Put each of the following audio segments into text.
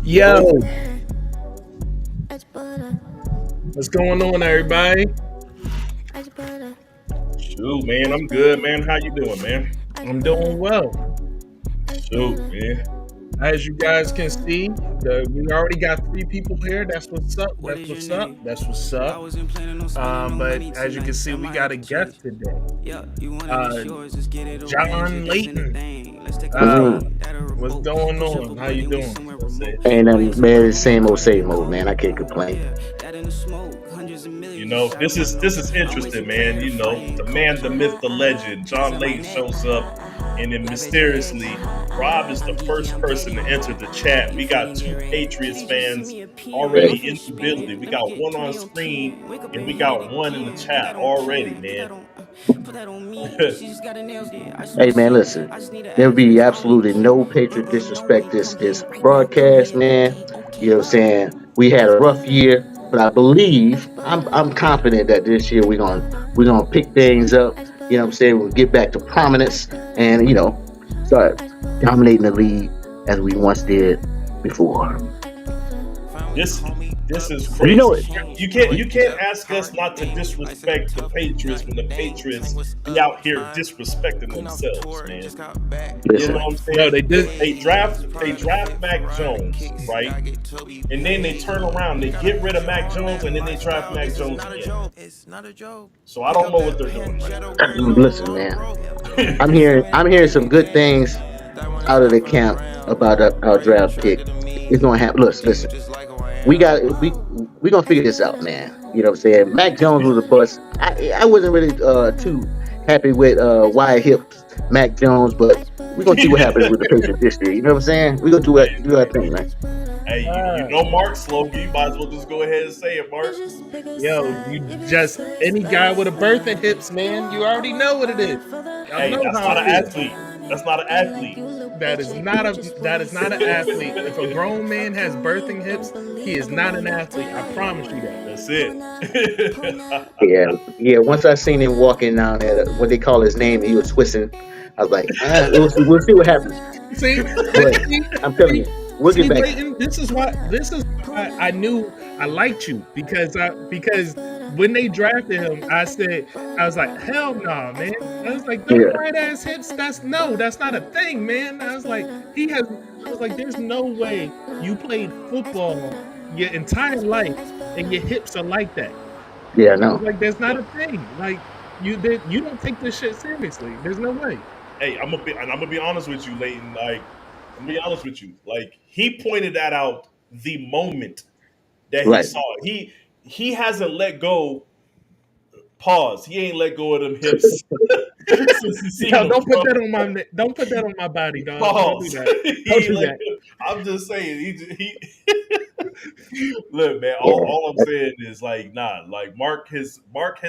Yo, what's going on, everybody? Shoot, man, I'm good, man. How you doing, man? I'm doing well. Shoot, man. As you guys can see, we already got 3 people here. That's what's up. That's what's up. That's what's up. But as you can see, we got a guest today. Uh, John Layton. Uh, Mm-hmm. what's going on? How you doing? And man, it's same old, man. I can't complain. This is interesting, man. The man, the myth, the legend, John Layton shows up, and then mysteriously, Rob is the first person to enter the chat. We got 2 Patriots fans already in the building. We got one on screen, and we got one in the chat already, man. Hey, man, listen. There will be absolutely no Patriot disrespect this broadcast, man. You know what I'm saying? We had a rough year, but I believe I'm confident that this year we're gonna pick things up. You know what I'm saying? We'll get back to prominence and start dominating the league as we once did before. This this is And you know crazy. it. You can't ask us not to disrespect the Patriots when the Patriots be out here disrespecting themselves, man. You know Listen, what I'm No, saying? they did. They draft Mac Jones, right? And then they turn around, they get rid of Mac Jones, and then they draft Mac Jones again. So I don't know what they're doing listen, man. right I'm hearing some good things out of the camp about our draft pick. It's gonna happen. Listen. We gonna figure this out, man. You know what I'm saying? Mac Jones was a bust. I wasn't really too happy with Wyatt Hips, Mac Jones, but we're gonna see what happens with the Patriots this year. You know what I'm saying? We're gonna do our thing, man. Hey, you Uh, know Mark's slogan. You might as well just go ahead and say it, Mark. yo, you just any guy with a birthing hips, man. You already know what it is. Y'all Hey, know that's how not it an is. athlete. That's not an athlete. That is not an athlete. If a grown man has birthing hips, he is not an athlete. I promise you that. That's it. Yeah, yeah. Once I seen him walking down there, what they call his name, he was twisting. I was like, we'll see what happens. See, But see, I'm telling see, you, we'll get see, back. Leighton. This is why I knew I liked you because when they drafted him, I was like, hell no, man. I was like, them Yeah, wide ass hips. That's not a thing, man. I was like, he has. I was like, there's no way you played football your entire life and your hips are like that. yeah, I was no, like, there's not a thing. Like you don't take this shit seriously. There's no way. Hey, I'm gonna be honest with you, Leighton. Like, I'm gonna be honest with you. Like, he pointed that out the moment that he right. saw it. He hasn't let go. Pause. He ain't let go of them hips since he seen Yo, them. don't put that on my body, dog. Don't do Pause. that. Don't he do like that. I'm just saying look, man, Yeah, all I'm saying is like nah, like Mark has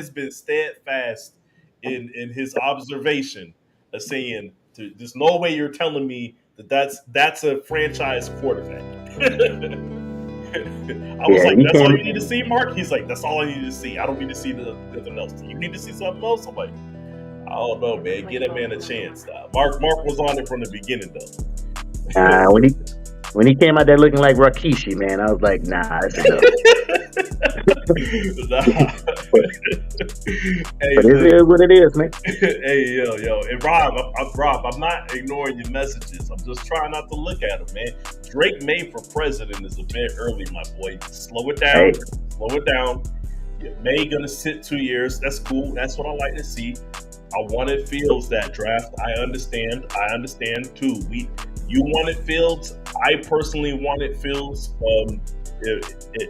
been steadfast in his observation of saying there's no way you're telling me that's a franchise quarterback. I was yeah. like, You that's all can't. you need to see, Mark? He's like, that's all I need to see. I don't need to see nothing else. You need to see something else? I'm like, I don't know, man. Get that man a chance. Mark was on it from the beginning, Uh, though. when he came out there looking like Rakishi, man, I was like, nah, that's enough. Nah. Hey, But it look. is what it is, man. Hey, yo. And Rob, Rob, I'm not ignoring your messages. I'm just trying not to look at them, man. Drake May for president is a bit early, my boy. Slow it down. Hey, Slow it down. Yeah, May gonna sit 2 years. That's cool. That's what I like to see. I wanted Fields that draft. I understand. Too. You wanted Fields. I personally wanted Fields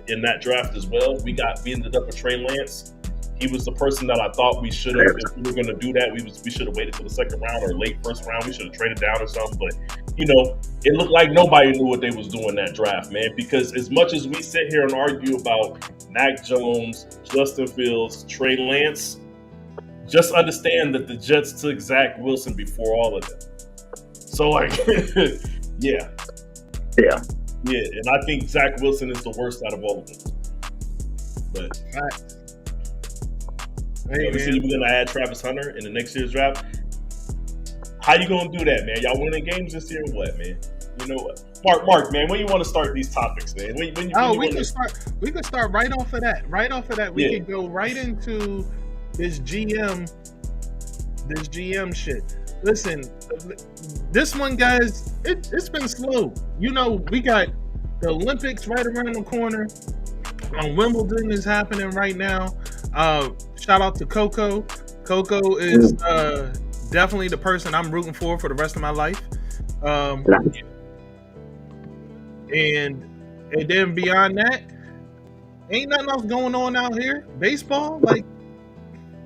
in that draft as well. We ended up with Trey Lance. He was the person that I thought we should have. If we were going to do that, we should have waited till the second round or late first round. We should have traded down or something. But it looked like nobody knew what they was doing that draft, man. Because as much as we sit here and argue about Mac Jones, Justin Fields, Trey Lance, just understand that the Jets took Zach Wilson before all of them. So like, yeah, yeah. and I think Zach Wilson is the worst out of all of them. But Hey, we said man. we're gonna add Travis Hunter in the next year's draft. How you gonna do that, man? Y'all winning games this year or what, man? You know what? Mark, man, when you want to start these topics, man? We can start right off of that. Right off of that, we can go right into this GM shit. Listen, this one, guys, it's been slow. You know, we got the Olympics right around the corner. Wimbledon is happening right now. Shout out to Coco. Coco is definitely the person I'm rooting for the rest of my life. And then beyond that, ain't nothing else going on out here. Baseball, like,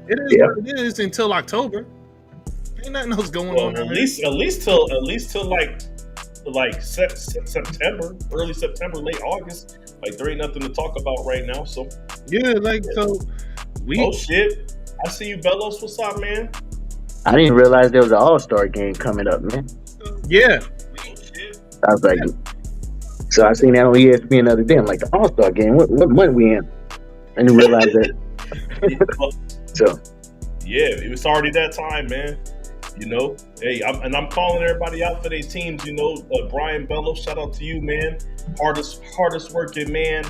it is what it is until October. Ain't nothing else going on. At least till like September, early September, late August. Like, there ain't nothing to talk about right now. So oh shit! I see you, Bellows. What's up, man? I didn't realize there was an All-Star game coming up, man. Yeah. Oh shit! I was like, so I seen that on ESPN the other day. I'm like, the All-Star game. What month we in? I didn't realize that. So yeah, it was already that time, man. You know, hey, I'm calling everybody out for their teams. You know, Brian Bellows, shout out to you, man. Hardest working man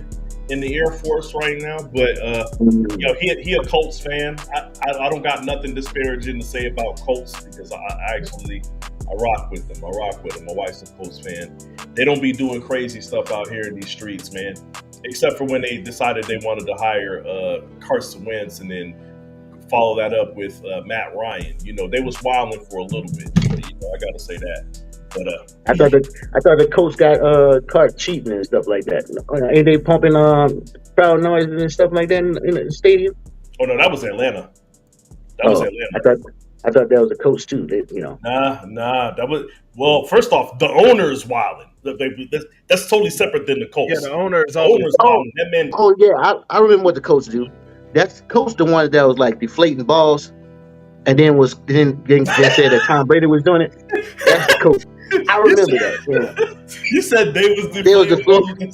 in the Air Force right now. But you know, he a Colts fan. I don't got nothing disparaging to say about Colts because I rock with them. My wife's a Colts fan. They don't be doing crazy stuff out here in these streets, man. Except for when they decided they wanted to hire Carson Wentz and then follow that up with Matt Ryan. You know, they was wilding for a little bit. You know, I got to say that. But I thought the coach got caught cheating and stuff like that. Ain't they pumping crowd noises and stuff like that in the stadium? Oh no, that was Atlanta. That was Atlanta. I thought that was a coach too. You know. Nah. That was, well. First off, the owner is wilding. That's totally separate than the coach. Yeah, the owner is wilding. That man. Oh yeah, I remember what the coach do. That's coach the one that was like deflating balls, and then said that Tom Brady was doing it. That's the coach. I remember that. Yeah. You said they was deflating.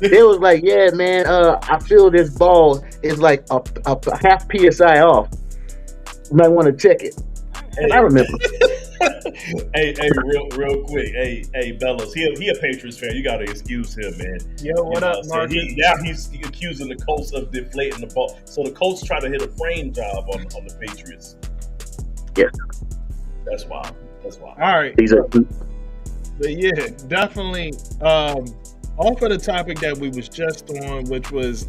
They was like, yeah, man. I feel this ball is like a half PSI off. You might want to check it. And I remember. hey, real quick. Hey, Bellows. He a Patriots fan. You gotta excuse him, man. Yo, what up, Mark? He's accusing the Colts of deflating the ball. So the Colts try to hit a frame job on the Patriots. Yeah, that's wild. All right. But yeah, definitely. Off of the topic that we was just on, which was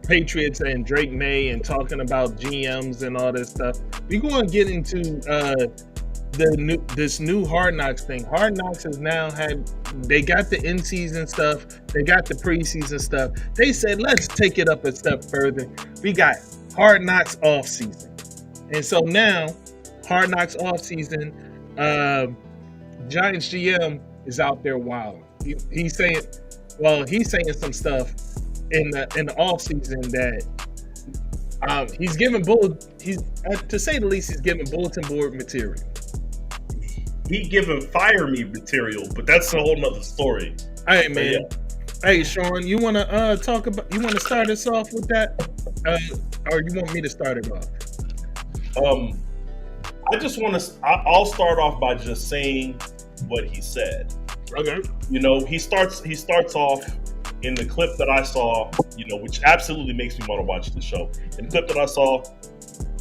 Patriots and Drake May and talking about GMs and all this stuff, we're going to get into this new Hard Knocks thing. Hard Knocks has now they got the in-season stuff, they got the preseason stuff. They said, let's take it up a step further. We got Hard Knocks off-season. And so now, Hard Knocks off-season, Giants GM is out there wilding. He's saying some stuff in the off season that he's giving to say the least, he's giving bulletin board material. He giving fire me material, but that's a whole nother story. Hey man, Hey Sean, you want to start us off with that, or you want me to start it off? I'll start off by just saying what he said. Okay. You know, he starts off in the clip that I saw, you know, which absolutely makes me want to watch the show. In the clip that I saw,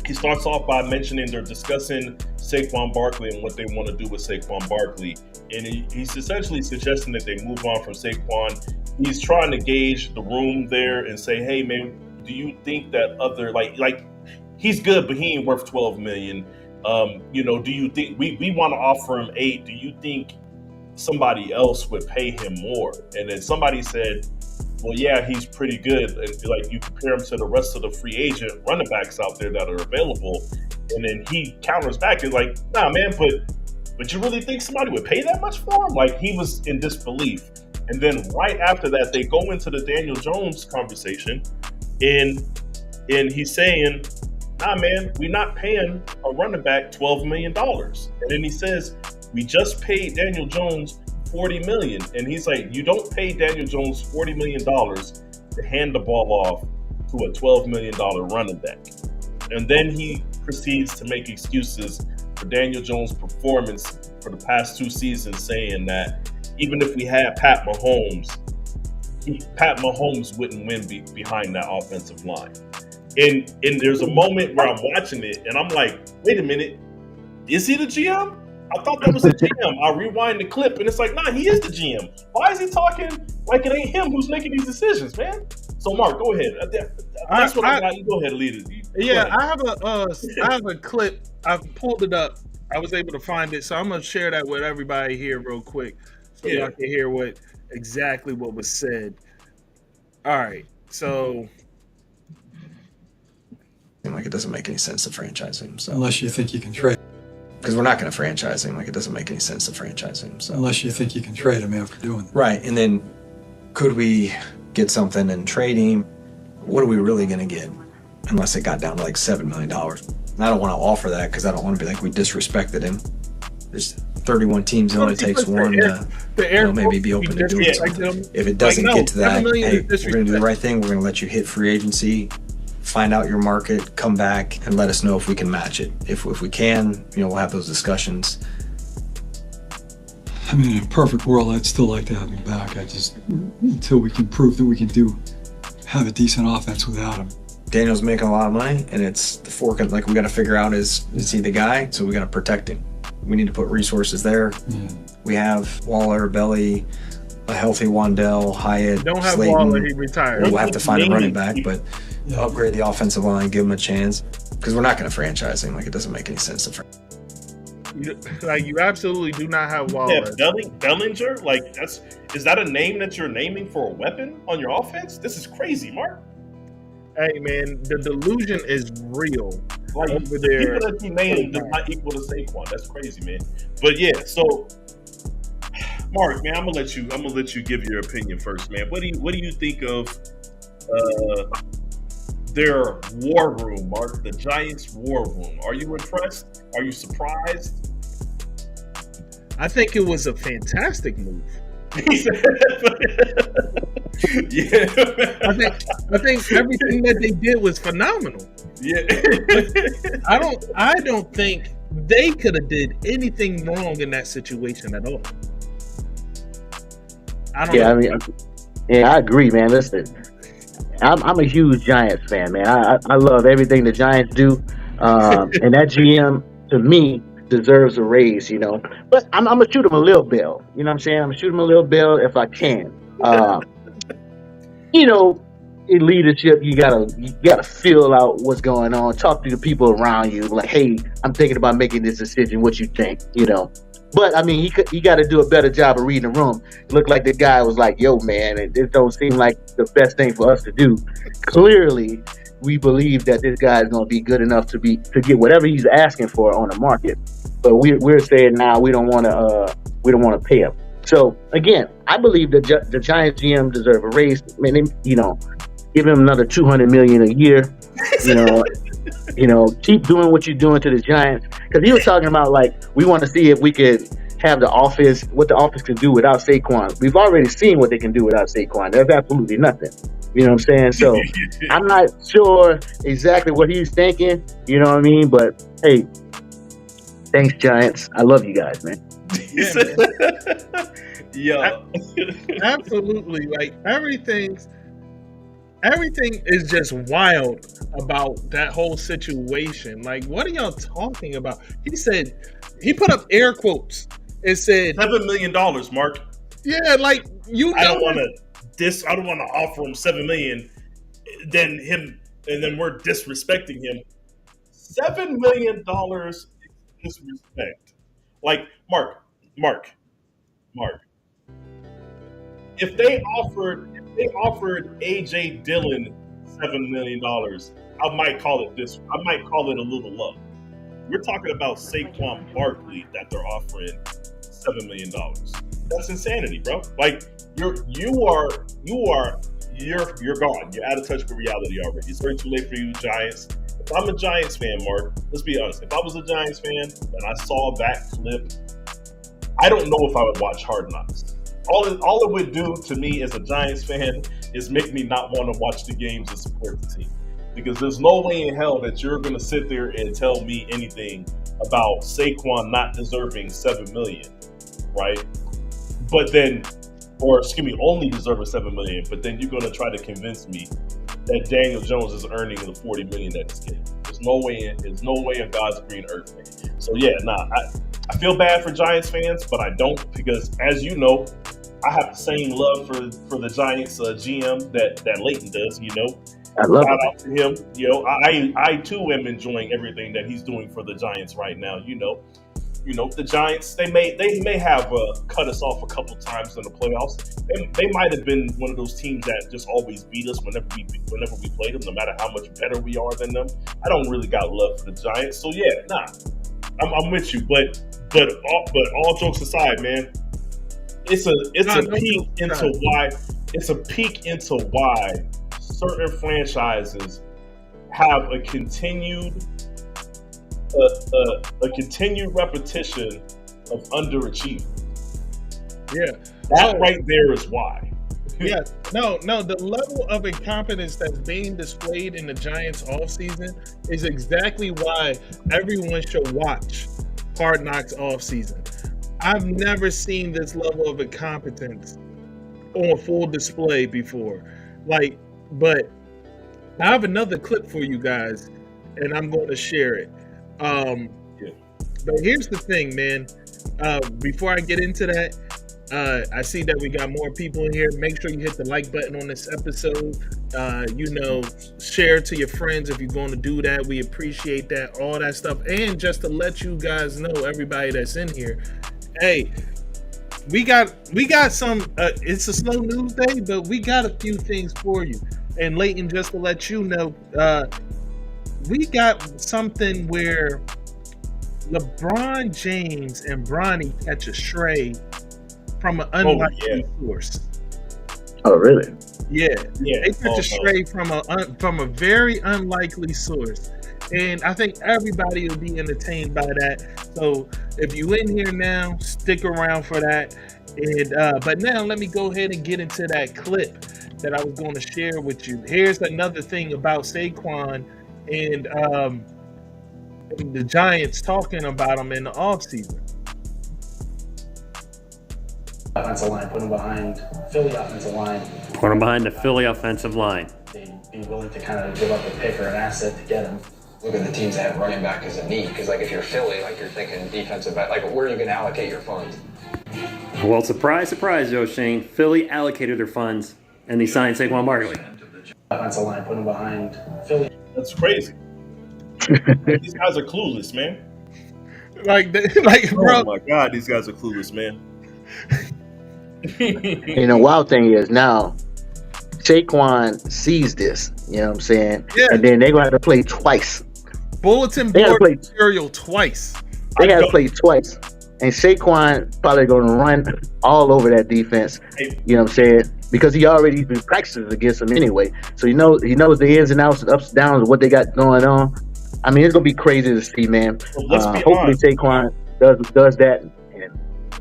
he starts off by mentioning they're discussing Saquon Barkley and what they want to do with Saquon Barkley. And he's essentially suggesting that they move on from Saquon. He's trying to gauge the room there and say, hey, man, do you think that other, like he's good, but he ain't worth $12 million. You know, do you think we want to offer him $8 million? Do you think somebody else would pay him more? And then somebody said, well, yeah, he's pretty good. And like, you compare him to the rest of the free agent running backs out there that are available. And then he counters back and like, nah, man, but you really think somebody would pay that much for him? Like, he was in disbelief. And then right after that, they go into the Daniel Jones conversation, and he's saying, nah, man, we're not paying a running back $12 million. And then he says, we just paid Daniel Jones $40 million. And he's like, you don't pay Daniel Jones $40 million to hand the ball off to a $12 million running back. And then he proceeds to make excuses for Daniel Jones' performance for the past 2 seasons, saying that even if we had Pat Mahomes, Pat Mahomes wouldn't win behind that offensive line. And there's a moment where I'm watching it and I'm like, wait a minute, is he the GM? I thought that was the GM. I rewind the clip and it's like, nah, he is the GM. Why is he talking like it ain't him who's making these decisions, man? So Mark, go ahead. That's what I got. You go ahead, lead it. Yeah, I have a clip. I've pulled it up. I was able to find it, so I'm gonna share that with everybody here real quick, so y'all can hear exactly what was said. All right, so like it doesn't make any sense to franchise him. So unless you think you can trade, because we're not going to franchise him. Like it doesn't make any sense to franchise him. So unless you think you can trade him after doing that. Right, and then could we get something and trade him? What are we really going to get? Unless it got down to like $7 million. And I don't want to offer that because I don't want to be like we disrespected him. There's 31 teams. It only takes one to maybe be open to doing something. If it doesn't get to that, hey, we're going to do the right thing. We're going to let you hit free agency, find out your market, come back, and let us know if we can match it. If we can, we'll have those discussions. I mean, in a perfect world, I'd still like to have him back. Until we can prove that we can have a decent offense without him. Daniel's making a lot of money, and it's the fork. Like we got to figure out is he the guy? So we got to protect him. We need to put resources there. Yeah. We have Waller, Belly, a healthy Wandell, Hyatt. Don't have Slayton. Waller, he retired. We'll have to find a running back, but upgrade the offensive line, give him a chance, because we're not going to franchise him. Like it doesn't make any sense to franchise. You absolutely do not have Waller. Yeah, Bellinger. Like is that a name that you're naming for a weapon on your offense? This is crazy, Mark. Hey man, the delusion is real. Like over there, people that he named does not equal to Saquon. That's crazy, man. But yeah, so Mark, man, I'm gonna let you give your opinion first, man. What do you think of their war room, Mark? The Giants' war room. Are you impressed? Are you surprised? I think it was a fantastic move. Yeah, I think everything that they did was phenomenal. Yeah, I don't think they could have did anything wrong in that situation at all. I agree, man. Listen, I'm a huge Giants fan, man. I love everything the Giants do, and that GM to me deserves a raise, But I'm gonna shoot him a little bill. You know what I'm saying? I'm gonna shoot him a little bill if I can. In leadership, you gotta feel out what's going on. Talk to the people around you. Like, hey, I'm thinking about making this decision. What you think? But I mean, he got to do a better job of reading the room. It looked like the guy was like, "Yo, man, it don't seem like the best thing for us to do." Clearly, we believe that this guy is going to be good enough to get whatever he's asking for on the market. But we're saying now we don't want to pay him. So again, I believe that the Giants GM deserve a raise. I mean, give him another $200 million a year. Keep doing what you're doing to the Giants. Because he was talking about like we want to see if we could have what the offense can do without Saquon. We've already seen what they can do without Saquon. There's absolutely nothing. You know what I'm saying? So I'm not sure exactly what he's thinking. You know what I mean? But hey, thanks, Giants. I love you guys, man. Yeah. Absolutely. Like everything is just wild about that whole situation. Like, what are y'all talking about? He said, he put up air quotes. It said $7 million, Mark. Yeah, like I don't want to offer him $7 million, then we're disrespecting him. $7 million is disrespect. Like Mark. If they offered AJ Dillon $7 million, I might call it a little low. We're talking about Saquon Barkley that they're offering $7 million. That's insanity, bro. Like you're gone. You're out of touch with reality already. It's very too late for you, Giants. If I'm a Giants fan, Mark, let's be honest. If I was a Giants fan and I saw that clip, I don't know if I would watch Hard Knocks. All it would do to me as a Giants fan is make me not want to watch the games and support the team. Because there's no way in hell that you're going to sit there and tell me anything about Saquon not deserving $7 million, right? but then, or excuse me, only deserve a $7 million. But then you're going to try to convince me that Daniel Jones is earning the $40 million that he's getting. There's no way in God's green earth, man. So yeah, I feel bad for Giants fans, but I don't, because as you know, I have the same love for the Giants GM that Leighton does. You know, I love shout it. out to him. You know, I too am enjoying everything that he's doing for the Giants right now. You know, the Giants, they may have cut us off a couple times in the playoffs. They might have been one of those teams that just always beat us whenever we played them, no matter how much better we are than them. I don't really got love for the Giants, so yeah, I'm with you. But all jokes aside, man, it's a peek into why certain franchises have a continued repetition of underachieving. Yeah. That right there is why. Yeah, no, the level of incompetence that's being displayed in the Giants offseason is exactly why everyone should watch Hard Knocks offseason. I've never seen this level of incompetence on full display before. But I have another clip for you guys, and I'm going to share it. But here's the thing, man. Before I get into that, I see that we got more people in here. Make sure you hit the like button on this episode. Share it to your friends if you're going to do that. We appreciate that, all that stuff. And just to let you guys know, everybody that's in here, hey, we got some. It's a slow news day, but we got a few things for you. And Leighton, just to let you know, we got something where LeBron James and Bronny catch a stray from an unlikely source. Oh, really? Yeah. They catch a stray from a very unlikely source, and I think everybody will be entertained by that. So if you in here now, stick around for that. And but now let me go ahead and get into that clip that I was going to share with you. Here's another thing about Saquon and the Giants talking about him in the offseason. Offensive line, put him behind Philly offensive line. Put him behind the Philly offensive line. They'd be willing to kind of give up a pick or an asset to get him. Look at the teams that have running back as a need, because like if you're Philly, like you're thinking defensive back, like where are you going to allocate your funds? Well, surprise, Joe Shane. Philly allocated their funds, and they signed Saquon Barkley. Offensive line, put him behind Philly. That's crazy. These guys are clueless, man. Bro. Oh my God, these guys are clueless, man. And the wild thing is now Saquon sees this, you know what I'm saying? Yeah. And then they're going to have to play twice. Bulletin They gotta board play- material twice. They got to play twice. And Saquon probably going to run all over that defense, you know what I'm saying? Because he already been practicing against them anyway. So he knows the ins and outs, the ups and downs of what they got going on. I mean, it's going to be crazy to see, man. Well, let's be hopefully honest. Saquon does that and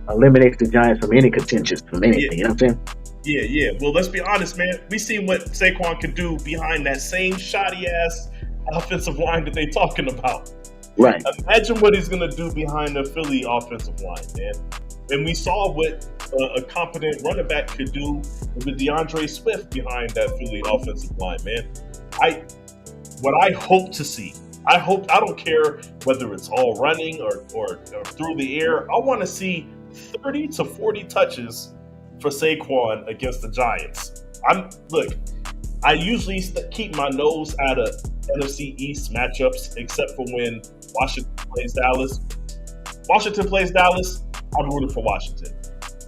eliminates the Giants from any contention, from anything, you know what I'm saying? Yeah. Well, let's be honest, man. We seen what Saquon could do behind that same shoddy-ass offensive line that they talking about. Right. Imagine what he's going to do behind the Philly offensive line, man. And we saw what a competent running back could do with DeAndre Swift behind that Philly offensive line, man. What I hope to see, I don't care whether it's all running or through the air. I want to see 30 to 40 touches for Saquon against the Giants. I usually keep my nose out of NFC East matchups, except for when Washington plays Dallas. I'm rooting for Washington.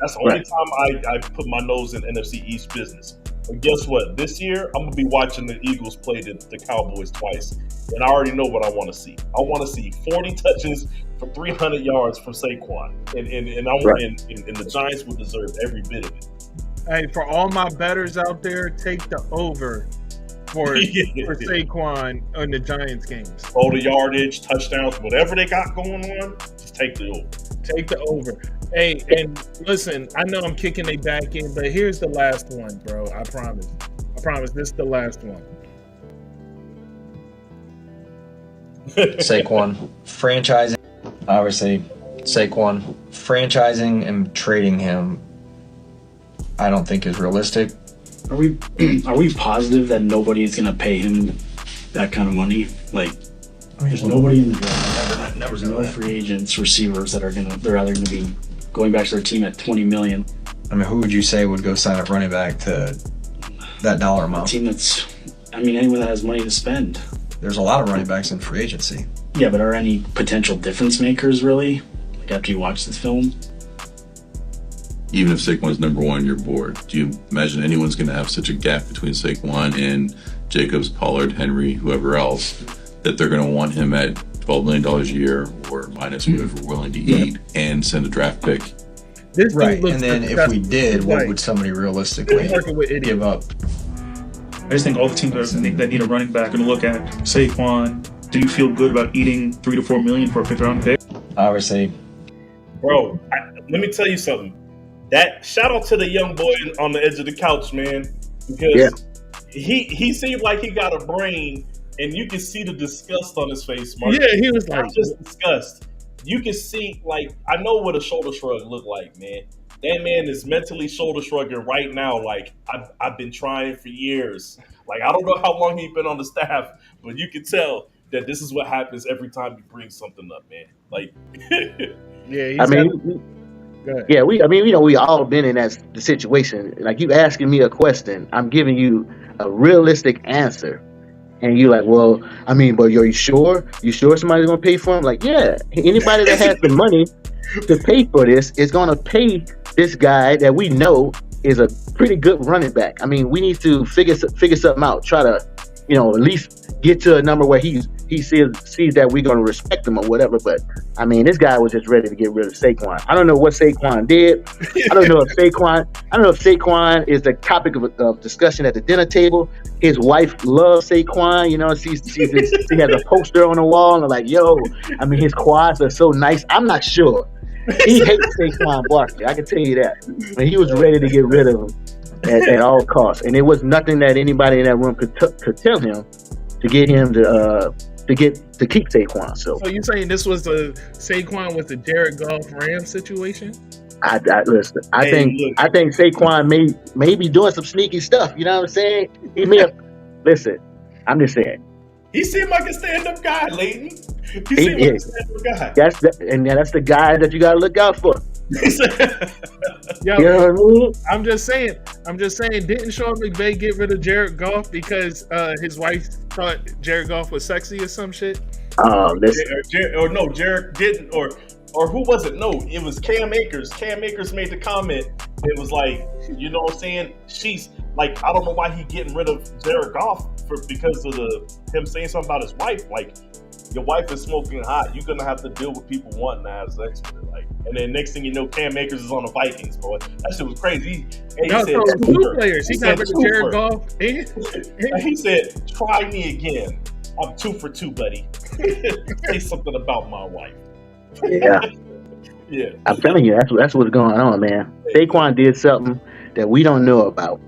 That's the only time I put my nose in NFC East business. But guess what? This year, I'm going to be watching the Eagles play the Cowboys twice. And I already know what I want to see. I want to see 40 touches for 300 yards from Saquon. And the Giants will deserve every bit of it. Hey, for all my bettors out there, take the over for Saquon on the Giants games. All the yardage, touchdowns, whatever they got going on, just take the over. Take the over. Hey, and listen, I know I'm kicking they back in, but here's the last one, bro. I promise. This is the last one. Saquon franchising, obviously Saquon franchising and trading him I don't think is realistic. Are we positive that nobody's gonna pay him that kind of money? Like, there's nobody in the draft. There's no free agents, receivers they're either gonna be going back to their team at $20 million. I mean, who would you say would go sign up running back to that dollar amount? A team anyone that has money to spend. There's a lot of running backs in free agency. Yeah, but are any potential difference makers really? Like after you watch this film? Even if Saquon's number one, you're bored. Do you imagine anyone's going to have such a gap between Saquon and Jacobs, Pollard, Henry, whoever else, that they're going to want him at $12 million a year or minus whatever we're willing to eat and send a draft pick? This Right, and then if we did, what would somebody realistically give up? I just think all the teams that need a running back are going to look at Saquon. Do you feel good about eating $3 to $4 million for a fifth round pick? I would say, Bro, let me tell you something. That shout out to the young boy on the edge of the couch, man, because he seemed like he got a brain, and you can see the disgust on his face, Mark. Yeah, he was like, not just disgust. You can see, like, I know what a shoulder shrug look like, man. That man is mentally shoulder shrugging right now. Like, I've been trying for years. Like, I don't know how long he's been on the staff, but you can tell that this is what happens every time you bring something up, man. Like, yeah, we all been in that the situation. Like, you asking me a question, I'm giving you a realistic answer, and you like, well, I mean, but are you sure? You sure somebody's gonna pay for him? Like, yeah, anybody that has the money to pay for this is gonna pay this guy that we know is a pretty good running back. I mean, we need to figure something out. Try to, at least get to a number where he sees that we're gonna respect him or whatever. But I mean, this guy was just ready to get rid of Saquon. I don't know what Saquon did. I don't know if Saquon is the topic of discussion at the dinner table. His wife loves Saquon. She has a poster on the wall and like, yo, I mean, his quads are so nice. I'm not sure. He hates Saquon Barkley. I can tell you that. But he was ready to get rid of him at all costs, and it was nothing that anybody in that room could tell him to get him to keep Saquon. So you saying this was Saquon with the Jared Goff Rams situation? I listen. I think Saquon may be doing some sneaky stuff. You know what I'm saying? He may have. Listen, I'm just saying. He seemed like a stand-up guy, Leighton. He seemed like a stand-up guy. That's the guy that you got to look out for. Yo, you know what I mean? I'm just saying. Didn't Sean McVay get rid of Jared Goff because his wife thought Jared Goff was sexy or some shit? Jared didn't, or who was it? No, it was Cam Akers. Cam Akers made the comment. It was like, you know what I'm saying? She's like, I don't know why he getting rid of Jared Goff because of him saying something about his wife. Like, your wife is smoking hot. You're gonna have to deal with people wanting to have sex with her. Like, and then next thing you know, Cam Akers is on the Vikings, boy. That shit was crazy. He said two players. He got rid of Jared Goff. He said, "Try me again. I'm 2 for 2, buddy." Say something about my wife. Yeah. Yeah. I'm telling you, that's what's going on, man. Saquon did something that we don't know about,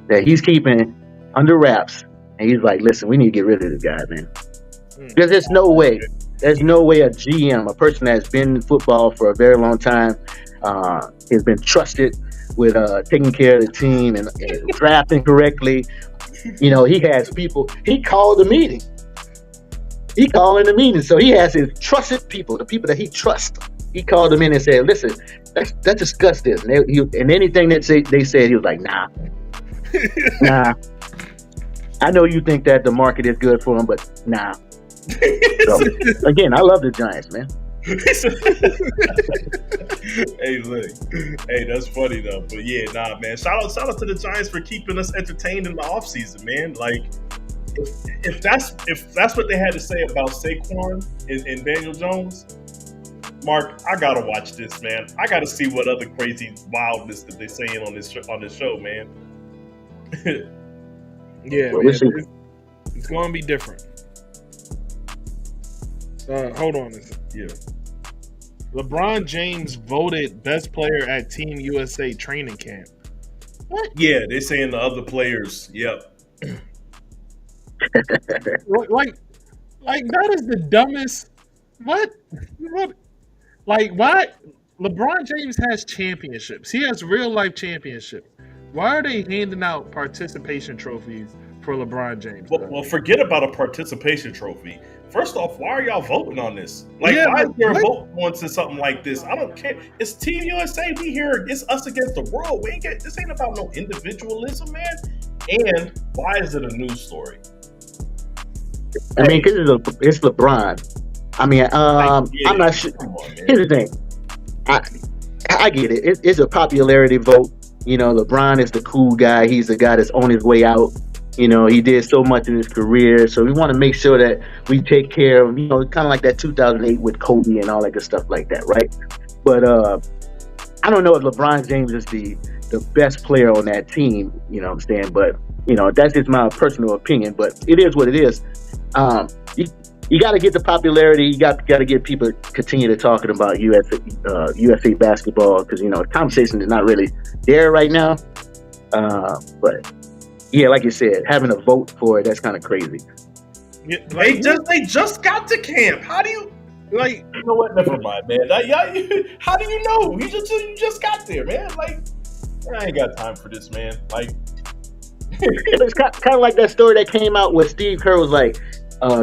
that he's keeping under wraps, and he's like, listen, we need to get rid of this guy, man. Because there's no way a GM, a person that's been in football for a very long time, has been trusted with taking care of the team and drafting correctly. He has people. He called the meeting. So he has his trusted people, the people that he trusts. He called them in and said, listen, let's discuss this. And anything that they said, he was like, nah. I know you think that the market is good for him, but nah. So, again, I love the Giants, man. Hey, that's funny though. But yeah, nah, man. Shout out to the Giants for keeping us entertained in the offseason, man. Like, if that's what they had to say about Saquon and Daniel Jones, Mark, I gotta watch this, man. I gotta see what other crazy wildness that they're saying on this show, man. Yeah, man, it's going to be different. Hold on. Yeah. LeBron James voted best player at Team USA training camp. What? Yeah, they're saying the other players. Yep. like that is the dumbest. What? Like, why? LeBron James has championships. He has real life championships. Why are they handing out participation trophies for LeBron James? Well, forget about a participation trophy. First off, why are y'all voting on this? Like, Yeah, why is there a what? vote going to something like this? I don't care. It's Team USA. We here. It's us against the world. This ain't about no individualism, man. And why is it a news story? I mean, because it's LeBron. I mean, I'm not sure. Come on, man. Here's the thing. I get it. It's a popularity vote. You know, LeBron is the cool guy. He's the guy that's on his way out. You know, he did so much in his career. So we want to make sure that we take care of, you know, kind of like that 2008 with Kobe and all that good stuff like that, right? But I don't know if LeBron James is the best player on that team, you know what I'm saying? But, you know, that's just my personal opinion. But it is what it is. You got to get the popularity. You got to get people continue to talking about USA basketball because, you know, the conversation is not really there right now. But yeah, like you said, having a vote for it, that's kind of crazy. Yeah, They just got to camp. How do you like? You know what? Never mind, man. How do you know? You just got there, man. Like, I ain't got time for this, man. Like, It's kind of like that story that came out where Steve Kerr was like,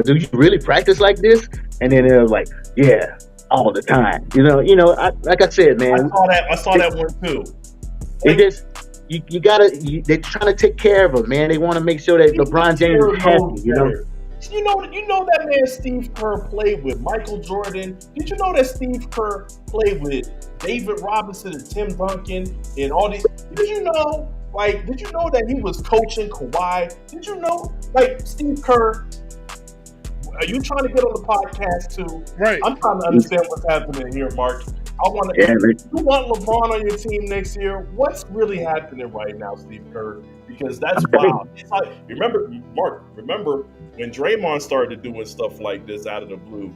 do you really practice like this? And then it was like, yeah, all the time. You know, like I said, man. I saw that one too. They just you gotta. They're trying to take care of him, man. They want to make sure that LeBron James is happy. You know. You know that man Steve Kerr played with Michael Jordan. Did you know that Steve Kerr played with David Robinson and Tim Duncan and all these? Did you know that he was coaching Kawhi? Did you know, like, Steve Kerr? Are you trying to get on the podcast too? Right. I'm trying to understand what's happening here, Mark. You want LeBron on your team next year? What's really happening right now, Steve Kerr? Because that's wild. It's like, remember, Mark, when Draymond started doing stuff like this out of the blue?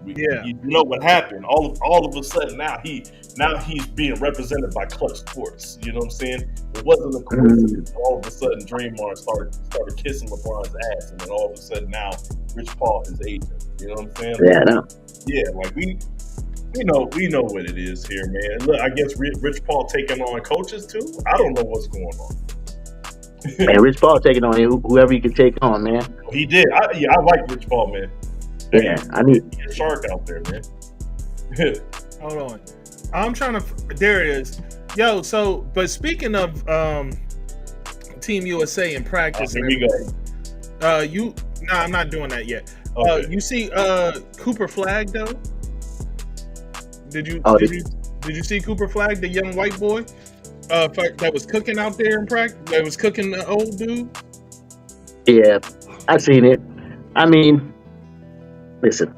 You know what happened? All of a sudden now he's being represented by Clutch Sports. You know what I'm saying? It wasn't a coincidence. All of a sudden Draymond started kissing LeBron's ass, and then all of a sudden now Rich Paul is agent. You know what I'm saying? Yeah, I know. Yeah, like we know what it is here, man. Look, I guess Rich Paul taking on coaches too. I don't know what's going on. Man, Rich Paul taking on whoever he can take on, man. He did. I like Rich Paul, man. Yeah, I need a shark out there, man. Hold on, I'm trying to. There it is. Yo, so but speaking of Team USA in practice, here we go. I'm not doing that yet. Okay. You see Cooper Flagg though? Did you see Cooper Flagg, the young white boy that was cooking out there in practice? That was cooking the old dude. Yeah, I've seen it. I mean, listen,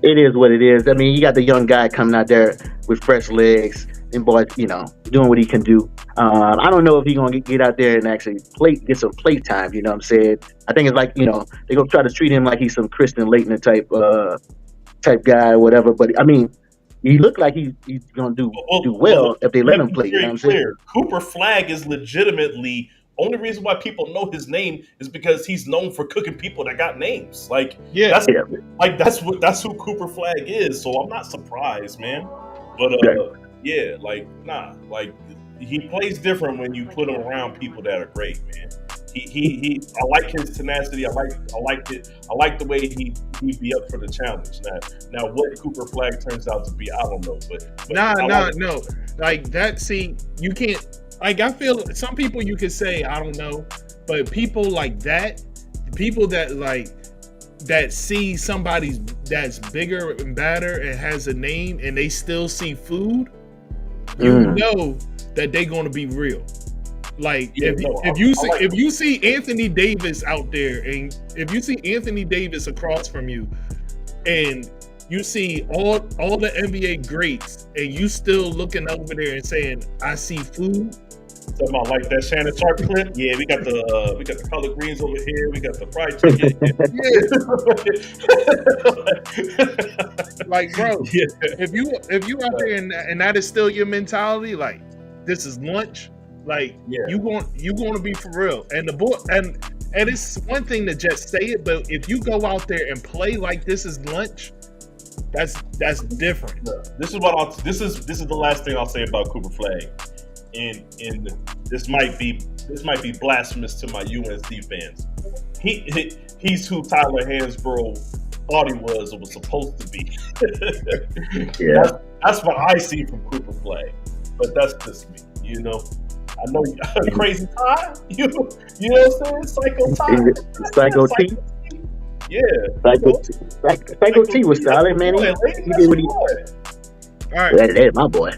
it is what it is. I mean, you got the young guy coming out there with fresh legs and boy, you know, doing what he can do. I don't know if he's gonna get out there and actually get some play time. You know what I'm saying? I think it's like, you know, they're gonna try to treat him like he's some Christian Laettner type guy or whatever. But I mean, he looked like he's gonna do well if they let him play. You know what I'm saying? Cooper Flagg is legitimately. Only reason why people know his name is because he's known for cooking people that got names. Like, that's who Cooper Flagg is. So I'm not surprised, man. But he plays different when you put him around people that are great, man. I like his tenacity. I like it. I like the way he'd be up for the challenge. Now what Cooper Flagg turns out to be, I don't know. But no. Like that. See, you can't. Like, I feel some people you could say, I don't know, but people like that, people that see somebody that's bigger and badder and has a name and they still see food, you know that they're going to be real. Like, if you see Anthony Davis out there, and if you see Anthony Davis across from you, and you see all the NBA greats, and you still looking over there and saying, I see food. Talking about like that Shannon Sharp clip. Yeah, we got the collard greens over here. We got the fried chicken. Like, bro, if you out there and that is still your mentality, like this is lunch, like you going to be for real. And the boy and it's one thing to just say it, but if you go out there and play like this is lunch, that's different. This is the last thing I'll say about Cooper Flagg. and this might be blasphemous to my UNC fans. He's who Tyler Hansbrough thought he was or was supposed to be. Yeah. That's what I see from Cooper Flag, but that's just me. You know, I know Crazy Ty. You know what I'm saying? Psycho Ty. Psycho T. Yeah. Psycho T was solid, man. He did what he. All right. That's my boy.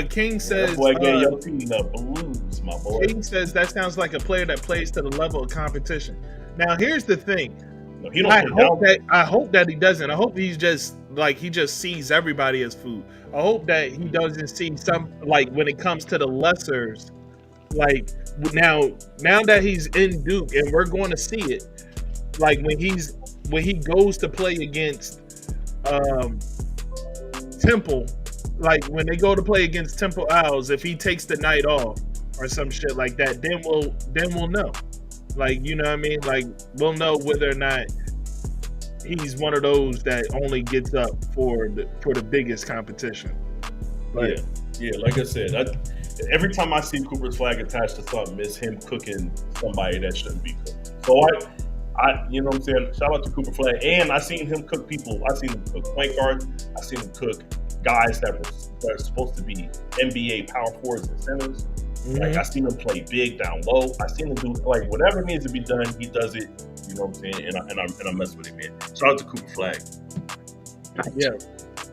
King says. That boy gave your team the blues, my boy. King says that sounds like a player that plays to the level of competition. Now, here's the thing. No, I hope that he doesn't. I hope he just sees everybody as food. I hope that he doesn't see some, like, when it comes to the lessers. Like, now that he's in Duke and we're going to see it, like when he goes to play against Temple, like when they go to play against Temple Owls, if he takes the night off or some shit like that, then we'll know. Like, you know what I mean? Like, we'll know whether or not he's one of those that only gets up for the biggest competition. But, yeah. Like I said, every time I see Cooper's Flag attached to something, it's him cooking somebody that shouldn't be cooked. So I you know what I'm saying? Shout out to Cooper Flag. And I seen him cook people. I seen him cook point guards. I seen him cook guys that are supposed to be NBA power forwards and centers. Mm-hmm. Like, I seen him play big down low. I seen him do, like, whatever needs to be done, he does it. You know what I'm saying? And I mess with him, man. Shout out to Cooper Flag. Yeah.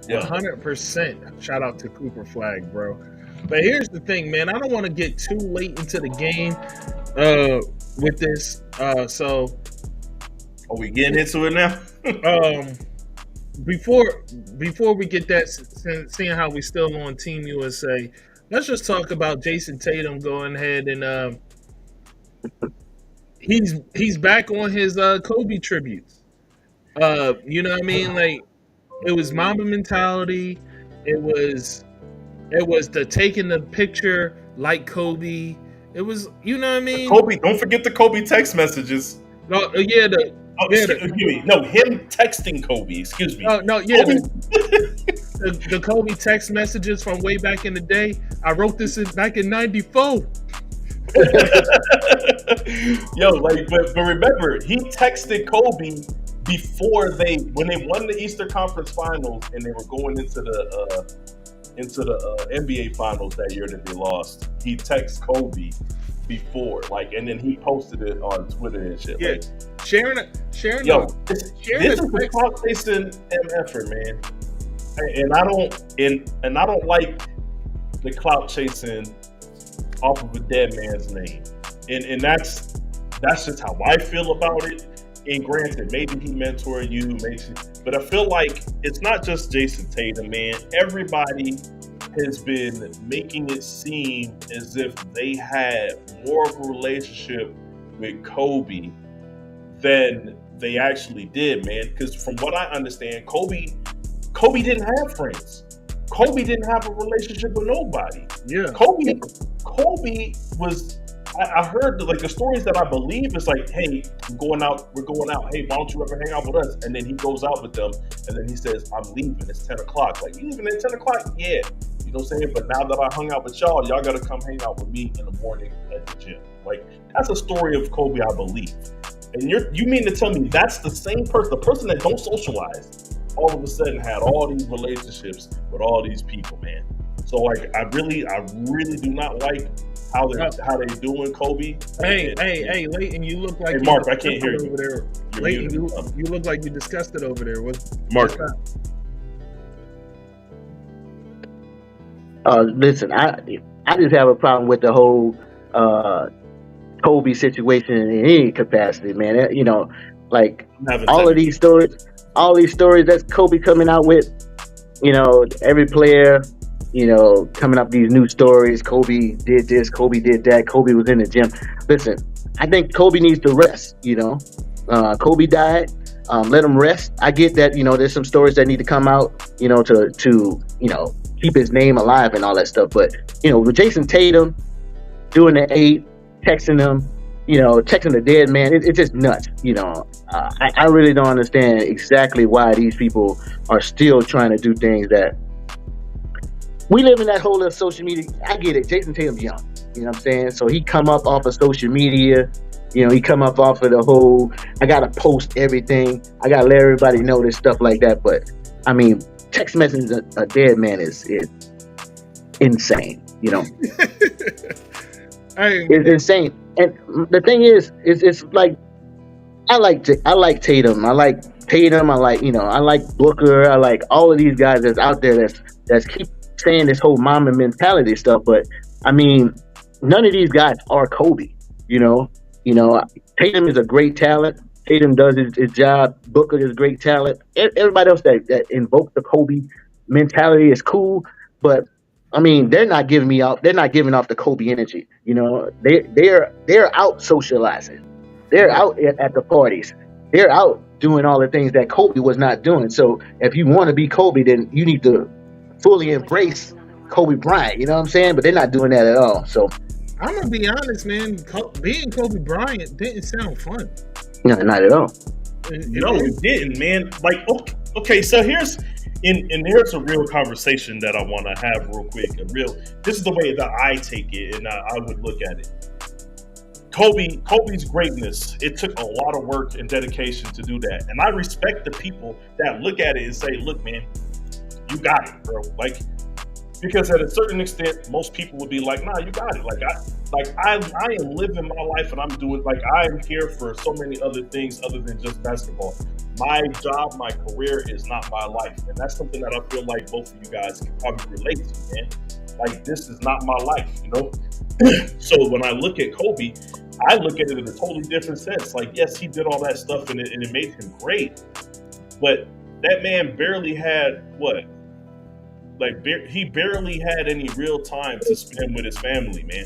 100%. Shout out to Cooper Flag, bro. But here's the thing, man. I don't want to get too late into the game with this. So are we getting into it now? Before we get that, seeing how we still on Team USA, let's just talk about Jason Tatum going ahead and he's back on his Kobe tributes. You know what I mean? Like, it was Mamba mentality. It was the taking the picture like Kobe. It was, you know what I mean? Kobe, don't forget the Kobe text messages. No, yeah, him texting Kobe. Excuse me. The Kobe text messages from way back in the day. I wrote this back in '94. Yo, like, but remember, he texted Kobe before when they won the Eastern Conference Finals and they were going into the NBA Finals that year that they lost. He texted Kobe before, like, and then he posted it on Twitter and shit. Yeah, like, sharing. Yo, this is a clout chasing effort, man. And I don't like the clout chasing off of a dead man's name, and that's just how I feel about it. And granted, maybe he mentored you, but I feel like it's not just Jason Tatum, man. Everybody has been making it seem as if they had more of a relationship with Kobe than they actually did, man. Because from what I understand, Kobe didn't have friends. Kobe didn't have a relationship with nobody. Yeah. Kobe was. I heard the stories that I believe is like, hey, we're going out. Hey, why don't you ever hang out with us? And then he goes out with them, and then he says, I'm leaving. It's 10 o'clock. Like, you leaving at 10 o'clock? Yeah. You know what I'm saying? But now that I hung out with y'all got to come hang out with me in the morning at the gym. Like, that's a story of Kobe, I believe. And you mean to tell me that's the same person, the person that don't socialize, all of a sudden had all these relationships with all these people, man. So, like, I really do not like how they doing Kobe. Hey, Leighton, you look like Mark, I can't hear you over there. Leighton, you look like you disgusted over there. Mark? Listen, I just have a problem with the whole Kobe situation in any capacity, man. You know, like all these stories that Kobe coming out with. You know, every player, you know, coming up these new stories. Kobe did this, Kobe did that, Kobe was in the gym. Listen, I think Kobe needs to rest, you know. Kobe died. Let him rest. I get that, you know, there's some stories that need to come out, you know, to you know, keep his name alive and all that stuff. But, you know, with Jason Tatum doing the 8, texting him, you know, texting the dead man, it's just nuts, you know. I really don't understand exactly why these people are still trying to do things that we live in that whole little social media. I get it. Jason Tatum's young. You know what I'm saying? So he come up off of social media. You know, he come up off of the whole, I got to post everything. I got to let everybody know this stuff like that. But, I mean, text messaging a dead man is insane, you know? It's insane. And the thing is, it's like, I like Tatum. I like Tatum. I like Booker. I like all of these guys that's out there that's keep saying this whole mama mentality stuff. But, I mean, none of these guys are Kobe, you know? Tatum is a great talent. Tatum does his job. Booker is great talent. Everybody else that invokes the Kobe mentality is cool, but I mean, they're not giving off the Kobe energy. You know, they're out socializing. They're out at the parties. They're out doing all the things that Kobe was not doing. So if you want to be Kobe, then you need to fully embrace Kobe Bryant. You know what I'm saying? But they're not doing that at all. So I'm gonna be honest, man. Being Kobe Bryant didn't sound fun. No, not at all. No, it didn't, man. Like, okay, so here's a real conversation that I want to have real quick. This is the way that I take it, and I would look at it. Kobe's greatness, it took a lot of work and dedication to do that. And I respect the people that look at it and say, look, man, you got it, bro. Like, because at a certain extent, most people would be like, nah, you got it. I am living my life and I'm doing, like, I'm here for so many other things other than just basketball. My job, my career is not my life. And that's something that I feel like both of you guys can probably relate to, man. Like, this is not my life, you know? So when I look at Kobe, I look at it in a totally different sense. Like, yes, he did all that stuff and it made him great. But that man barely had he barely had any real time to spend with his family, man.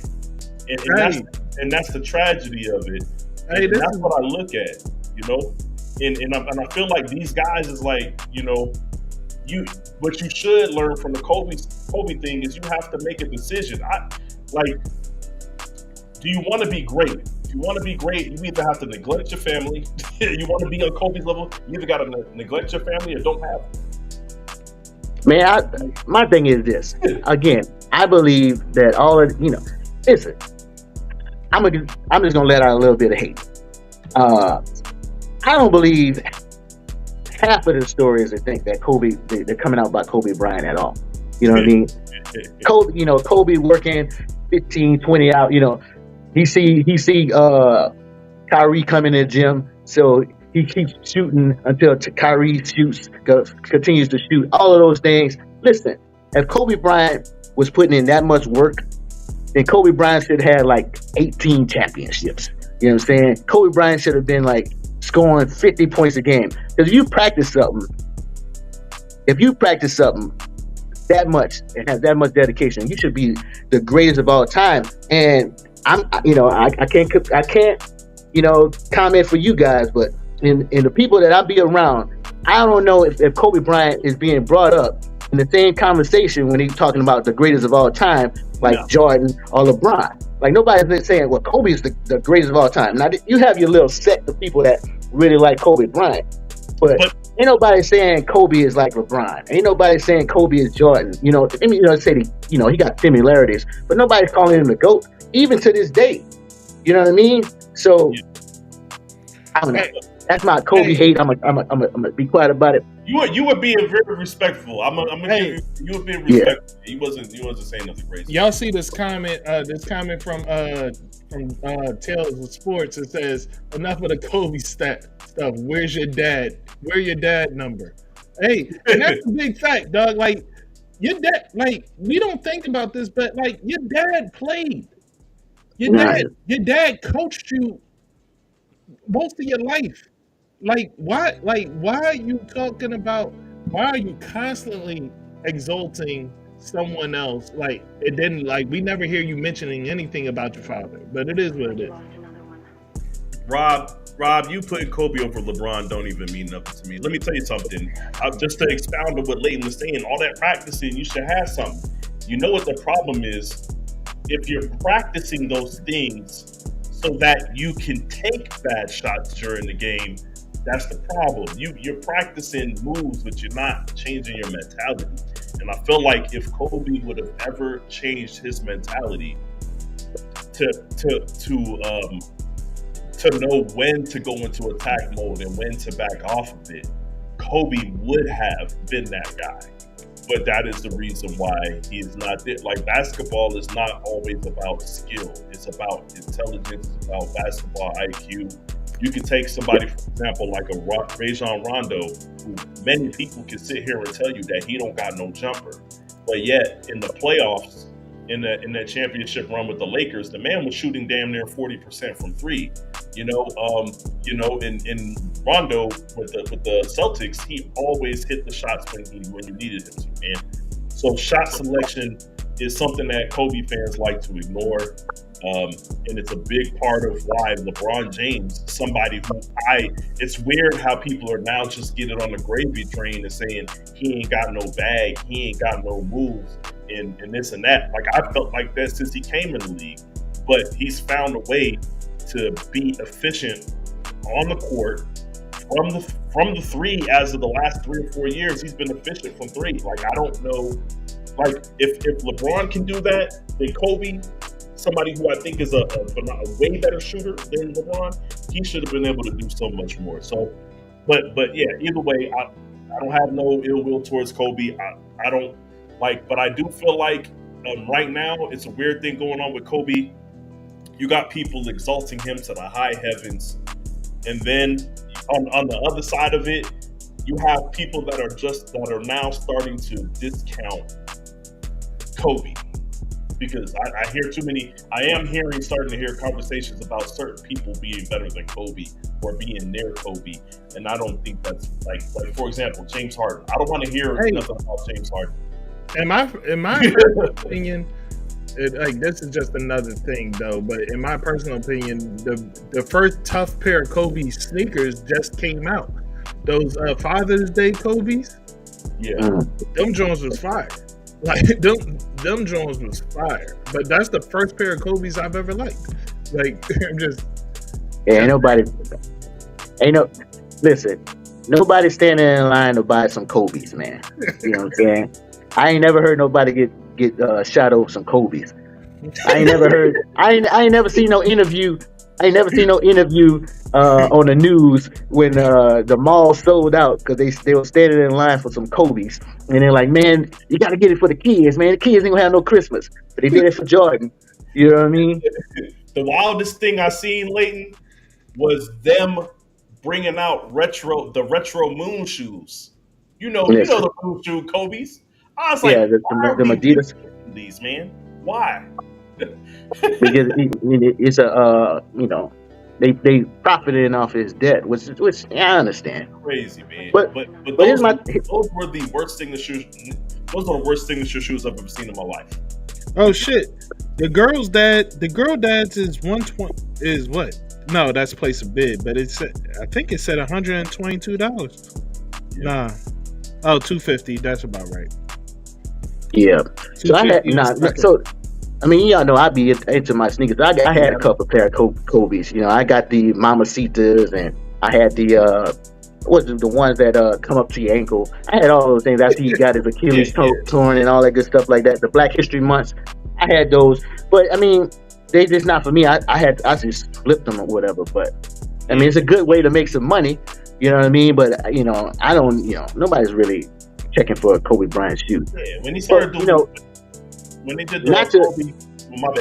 And that's the tragedy of it. And that's what I look at, you know? And I feel like these guys is like, you know, what you should learn from the Kobe thing is you have to make a decision. Do you want to be great? If you want to be great, you either have to neglect your family. You want to be on Kobe's level, you either got to neglect your family or don't have it. Man, my thing is this. Again, I believe that listen, I'm just gonna let out a little bit of hate. I don't believe half of the stories that think that they're coming out about Kobe Bryant at all. You know what I mean? Kobe working 15, 20 out, he see Kyrie come in the gym, so he keeps shooting until Kyrie continues to shoot. All of those things. Listen, if Kobe Bryant was putting in that much work, then Kobe Bryant should have like 18 championships. You know what I'm saying? Kobe Bryant should have been like scoring 50 points a game. Because if you practice something that much and have that much dedication, you should be the greatest of all time. And I can't comment for you guys, but in the people that I be around, I don't know if Kobe Bryant is being brought up in the same conversation when he's talking about the greatest of all time, like Jordan or LeBron. Like, nobody's saying, well, Kobe is the greatest of all time. Now, you have your little set of people that really like Kobe Bryant, but ain't nobody saying Kobe is like LeBron. Ain't nobody saying Kobe is Jordan. He got similarities, but nobody's calling him the GOAT, even to this day. You know what I mean? So, I don't know. That's my Kobe hate. I'm gonna be quiet about it. You were being very respectful. You were being respectful. He wasn't saying nothing crazy. Y'all see this comment from Tales of Sports. It says, enough of the Kobe stuff. Where's your dad? Where your dad number? Hey, and that's a big fact, dog. Like, your dad, like, we don't think about this, but like, your dad played. Your dad coached you most of your life. Like, why are you talking about, why are you constantly exalting someone else? Like, it didn't, like, we never hear you mentioning anything about your father, but it is what it is. Rob, you putting Kobe over LeBron don't even mean nothing to me. Let me tell you something. Just to expound on what Leighton was saying, all that practicing, you should have something. You know what the problem is? If you're practicing those things so that you can take bad shots during the game, that's the problem. You're practicing moves, but you're not changing your mentality. And I feel like if Kobe would have ever changed his mentality to know when to go into attack mode and when to back off of it, Kobe would have been that guy. But that is the reason why he is not there. Like, basketball is not always about skill. It's about intelligence. It's about basketball IQ. You can take somebody, for example, like a Rajon Rondo, who many people can sit here and tell you that he don't got no jumper. But yet, in the playoffs, in that championship run with the Lakers, the man was shooting damn near 40% from three. In Rondo with the Celtics, he always hit the shots when you needed him to, man. So shot selection is something that Kobe fans like to ignore. And it's a big part of why LeBron James, somebody who it's weird how people are now just getting on the gravy train and saying he ain't got no bag, he ain't got no moves, and this and that. Like, I felt like that since he came in the league, but he's found a way to be efficient on the court from the three. As of the last 3 or 4 years, he's been efficient from three. Like, I don't know, like if LeBron can do that, then Kobe, somebody who I think is a way better shooter than LeBron, he should have been able to do so much more. So, but yeah, either way, I don't have no ill will towards Kobe. I don't like, but I do feel like right now it's a weird thing going on with Kobe. You got people exalting him to the high heavens, and then on the other side of it, you have people that are now starting to discount Kobe. Because I hear too many, starting to hear conversations about certain people being better than Kobe or being near Kobe, and I don't think that's like for example, James Harden. I don't want to hear nothing about James Harden. In my opinion, this is just another thing though. But in my personal opinion, the first tough pair of Kobe sneakers just came out. Those Father's Day Kobe's. Yeah, them Jones was fire. Like, them Jones was fire, but that's the first pair of Kobe's I've ever liked. Like, I'm just listen, nobody standing in line to buy some Kobe's, man. You know what I'm saying? I ain't never heard nobody get shot over some Kobe's. I ain't never seen no interview. I ain't never seen no interview on the news when the mall sold out because they were standing in line for some Kobe's, and they're like, man, you got to get it for the kids, man. The kids ain't gonna have no Christmas, but they did it for Jordan. You know what I mean? The wildest thing I seen, Leighton, was them bringing out the retro moon shoes. You know the moon shoe Kobe's. I was like, the Adidas. These, man, why? Because it's they profiting off his debt, which I understand. Crazy, man. But those were the worst signature shoes. Those are the worst signature shoes I've ever seen in my life. Oh shit! The girl dad's is 120 is what? No, that's place a bid, but I think it said $122. Nah, $250. That's about right. Yeah. So I had I mean, y'all know I be into my sneakers. I had a couple pair of Kobe's. You know, I got the Mamacitas, and I had the the ones that come up to your ankle. I had all those things. I see he got his Achilles torn and all that good stuff like that. The Black History Months, I had those. But I mean, they just not for me. I just flipped them or whatever. But I mean, it's a good way to make some money. You know what I mean? But I don't. Nobody's really checking for a Kobe Bryant shoe. Yeah, when he started when they did the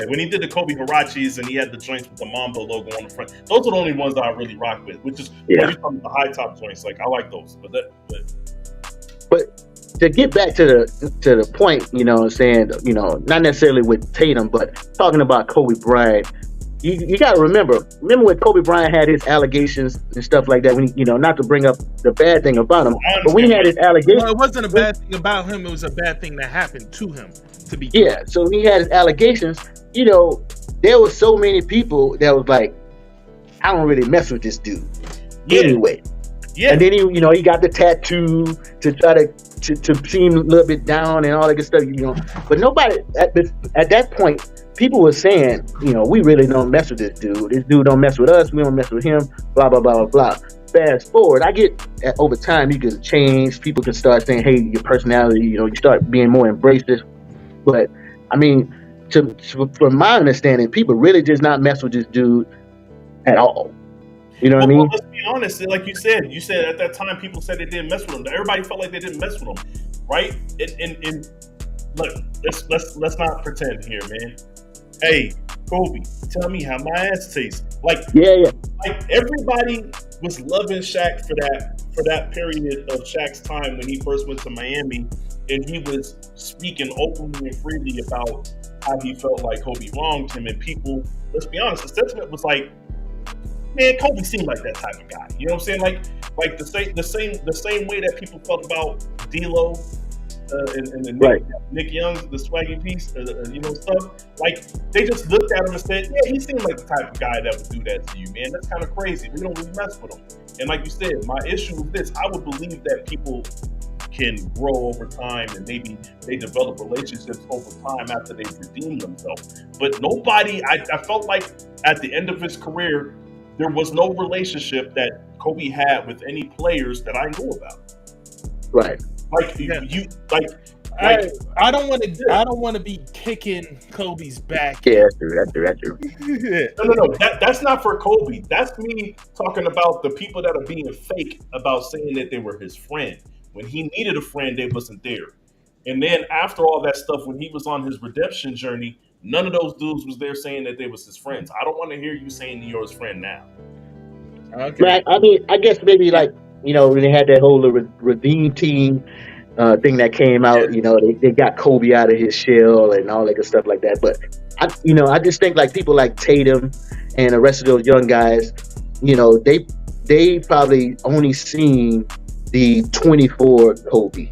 when he did the Kobe Hirachis and he had the joints with the Mamba logo on the front, those are the only ones that I really rock with. Which is the high top joints. Like, I like those, but to get back to the point, you know what I'm saying, not necessarily with Tatum, but talking about Kobe Bryant. You got to remember when Kobe Bryant had his allegations and stuff like that. When not to bring up the bad thing about him, but when he had his allegations, it wasn't a bad thing about him. It was a bad thing that happened to him. To be so he had his allegations. There were so many people that was like, I don't really mess with this dude anyway. Yeah, and then he got the tattoo to try to seem a little bit down and all that good stuff. But nobody at that point. People were saying, we really don't mess with this dude. This dude don't mess with us. We don't mess with him. Blah, blah, blah, blah, blah. fast forward, I get over time you can change. People can start saying, "Hey, your personality," you start being more embracive. But I mean, from my understanding, people really just not mess with this dude at all. You know what I mean? Let's be honest. Like you said at that time, people said they didn't mess with him. Everybody felt like they didn't mess with him, right? And look, let's not pretend here, man. Hey, Kobe, tell me how my ass tastes. Like, yeah. Like everybody was loving Shaq for that period of Shaq's time when he first went to Miami, and he was speaking openly and freely about how he felt like Kobe wronged him. And people, let's be honest, the sentiment was like, man, Kobe seemed like that type of guy. You know what I'm saying? Like the same way that people felt about D'Lo and the Nick Young's, the swaggy piece, stuff. Like they just looked at him and said, yeah, he seemed like the type of guy that would do that to you, man. That's kind of crazy. We don't really mess with him. And like you said, my issue with this, I would believe that people can grow over time and maybe they develop relationships over time after they've redeemed themselves. But nobody, I felt like at the end of his career, there was no relationship that Kobe had with any players that I knew about. Right. Like I don't want to be kicking Kobe's back. Yeah, that's true. No. That's not for Kobe. That's me talking about the people that are being fake about saying that they were his friend. When he needed a friend, they wasn't there. And then after all that stuff, when he was on his redemption journey, none of those dudes was there saying that they was his friends. I don't want to hear you saying you're his friend now. Okay. I mean, I guess maybe when they had that whole Redeem Team thing that came out, they got Kobe out of his shell and all that good stuff like that. But I just think like people like Tatum and the rest of those young guys, they probably only seen the 24 Kobe.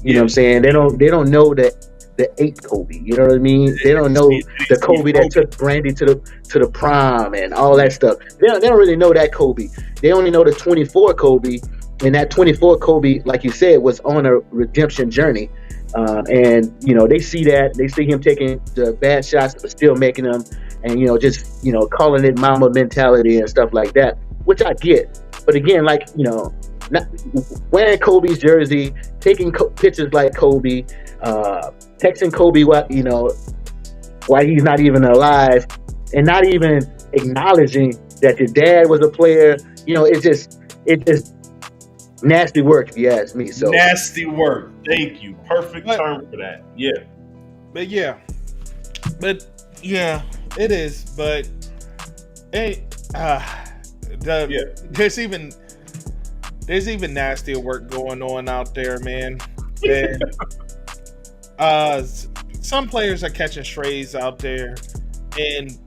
You know what I'm saying? They don't know that the 8 Kobe. You know what I mean? They don't know the Kobe that took Brandy to the prom and all that stuff. They don't really know that Kobe. They only know the 24 Kobe, and that 24 Kobe, like you said, was on a redemption journey. And they see that, they see him taking the bad shots but still making them, and just calling it Mamba mentality and stuff like that, which I get. But again, not wearing Kobe's jersey, taking pictures like Kobe, texting Kobe why he's not even alive, and not even acknowledging that your dad was a player. It's just nasty work, if you ask me. So nasty work. Thank you. Perfect term for that. Yeah. But yeah, it is. But there's even nastier work going on out there, man. And some players are catching strays out there, and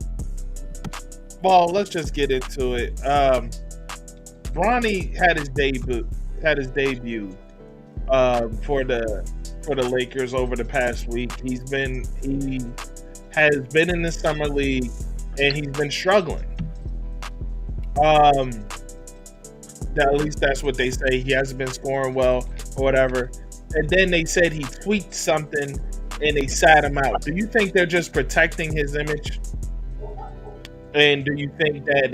let's just get into it. Bronny had his debut for the Lakers over the past week. He has been in the summer league and he's been struggling. At least that's what they say. He hasn't been scoring well or whatever. And then they said he tweaked something and they sat him out. Do you think they're just protecting his image? And do you think that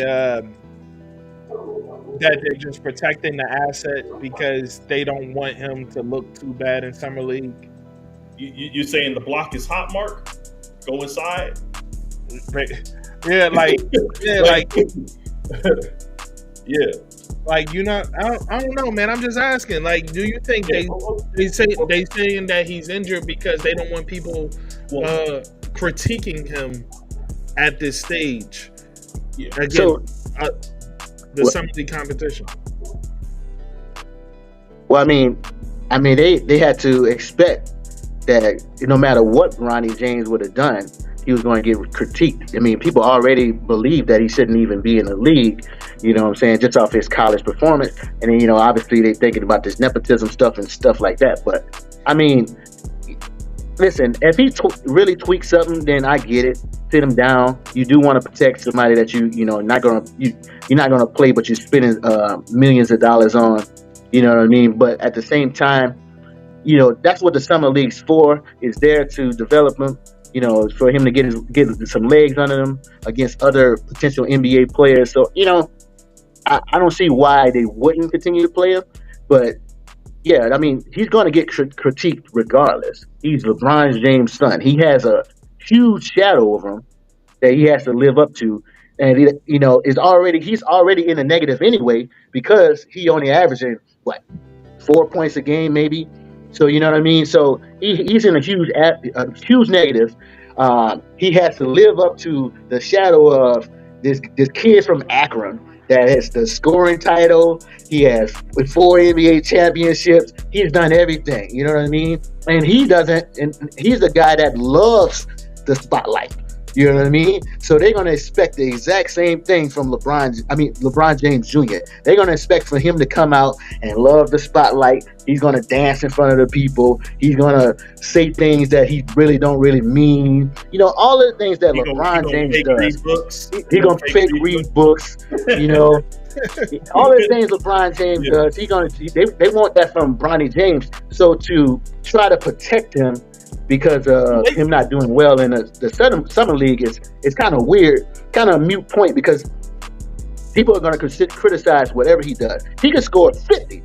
they're just protecting the asset because they don't want him to look too bad in summer league? You saying the block is hot, Mark? Go inside. Yeah, yeah. I don't know, man. I'm just asking. Like, do you think they saying that he's injured because they don't want people critiquing him at this stage? Again, the summer league competition. Well, I mean, they had to expect that no matter what Ronnie James would have done, he was going to get critiqued. I mean, people already believe that he shouldn't even be in the league, you know what I'm saying, just off his college performance. And then, obviously they're thinking about this nepotism stuff and stuff like that. But, I mean, listen, if he really tweaks something, then I get it. Sit him down. You do want to protect somebody that you're not going to play, but you're spending millions of dollars on, you know what I mean? But at the same time, that's what the summer league's for, is there to develop him, for him to get some legs under him against other potential NBA players. So, I don't see why they wouldn't continue to play him. But yeah, I mean, he's going to get critiqued regardless. He's LeBron James' son. He has a huge shadow over him that he has to live up to, and he's already in the negative anyway because he only averaging what 4 points a game maybe. So you know what I mean. So he's in a huge negative. He has to live up to the shadow of this kid from Akron that has the scoring title. He has with 4 NBA championships. He's done everything. You know what I mean? And he doesn't. And he's the guy that loves the spotlight. You know what I mean? So they're going to expect the exact same thing from LeBron James Jr. They're going to expect for him to come out and love the spotlight. He's going to dance in front of the people. He's going to say things that he really don't really mean. You know, all the things that LeBron James does. He's going to fake read books. You know, all the things LeBron James does. They want that from Bronny James. So to try to protect him because of him not doing well in the summer league is kind of weird, kind of a mute point because people are going to criticize whatever he does. He can score 50,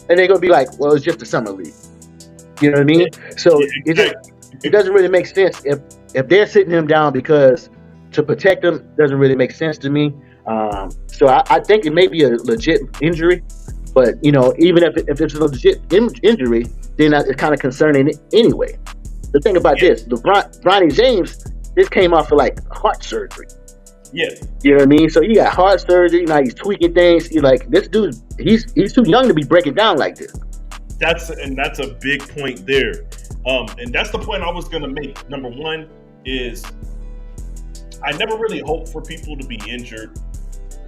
and they're going to be like, well, it's just the summer league. You know what I mean? So it doesn't really make sense if they're sitting him down because to protect him doesn't really make sense to me. So I think it may be a legit injury, but you know, even if it's a legit injury, then it's kind of concerning anyway. The thing about this, Bronny James, this came off of like heart surgery. Yeah. You know what I mean? So he got heart surgery. Now he's tweaking things. You're like, this dude, he's too young to be breaking down like this. That's a big point there. And that's the point I was going to make. Number one is I never really hope for people to be injured.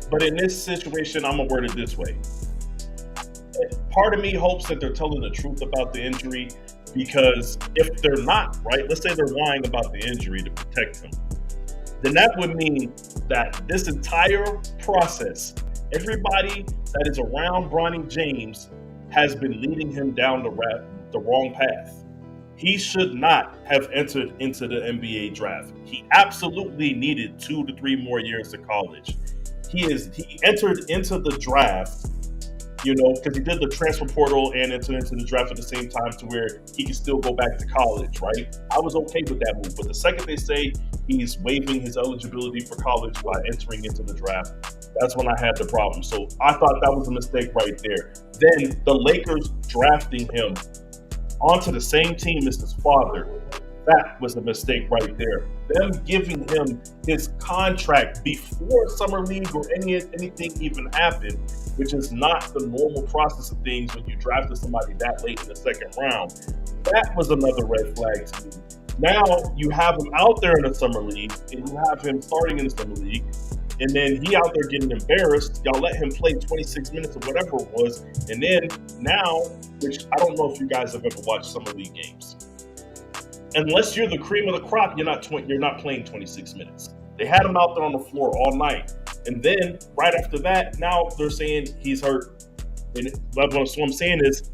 But in this situation, I'm going to word it this way. Part of me hopes that they're telling the truth about the injury, because if they're not, right, let's say they're lying about the injury to protect him, then that would mean that this entire process, everybody that is around Bronny James has been leading him down the wrong path. He should not have entered into the NBA draft. He absolutely needed 2 to 3 more years of college. He entered into the draft, you know, because he did the transfer portal and entered into the draft at the same time to where he can still go back to college, right? I was okay with that move. But the second they say he's waiving his eligibility for college while entering into the draft, that's when I had the problem. So I thought that was a mistake right there. Then the Lakers drafting him onto the same team as his father, that was a mistake right there. Them giving him his contract before Summer League or anything even happened, which is not the normal process of things when you drafted somebody that late in the second round. That was another red flag to me. Now you have him out there in the Summer League, and you have him starting in the Summer League, and then he out there getting embarrassed. Y'all let him play 26 minutes or whatever it was, and then now, which I don't know if you guys have ever watched Summer League games. Unless you're the cream of the crop, you're not playing 26 minutes. They had him out there on the floor all night. And then right after that, now they're saying he's hurt. And what I'm saying is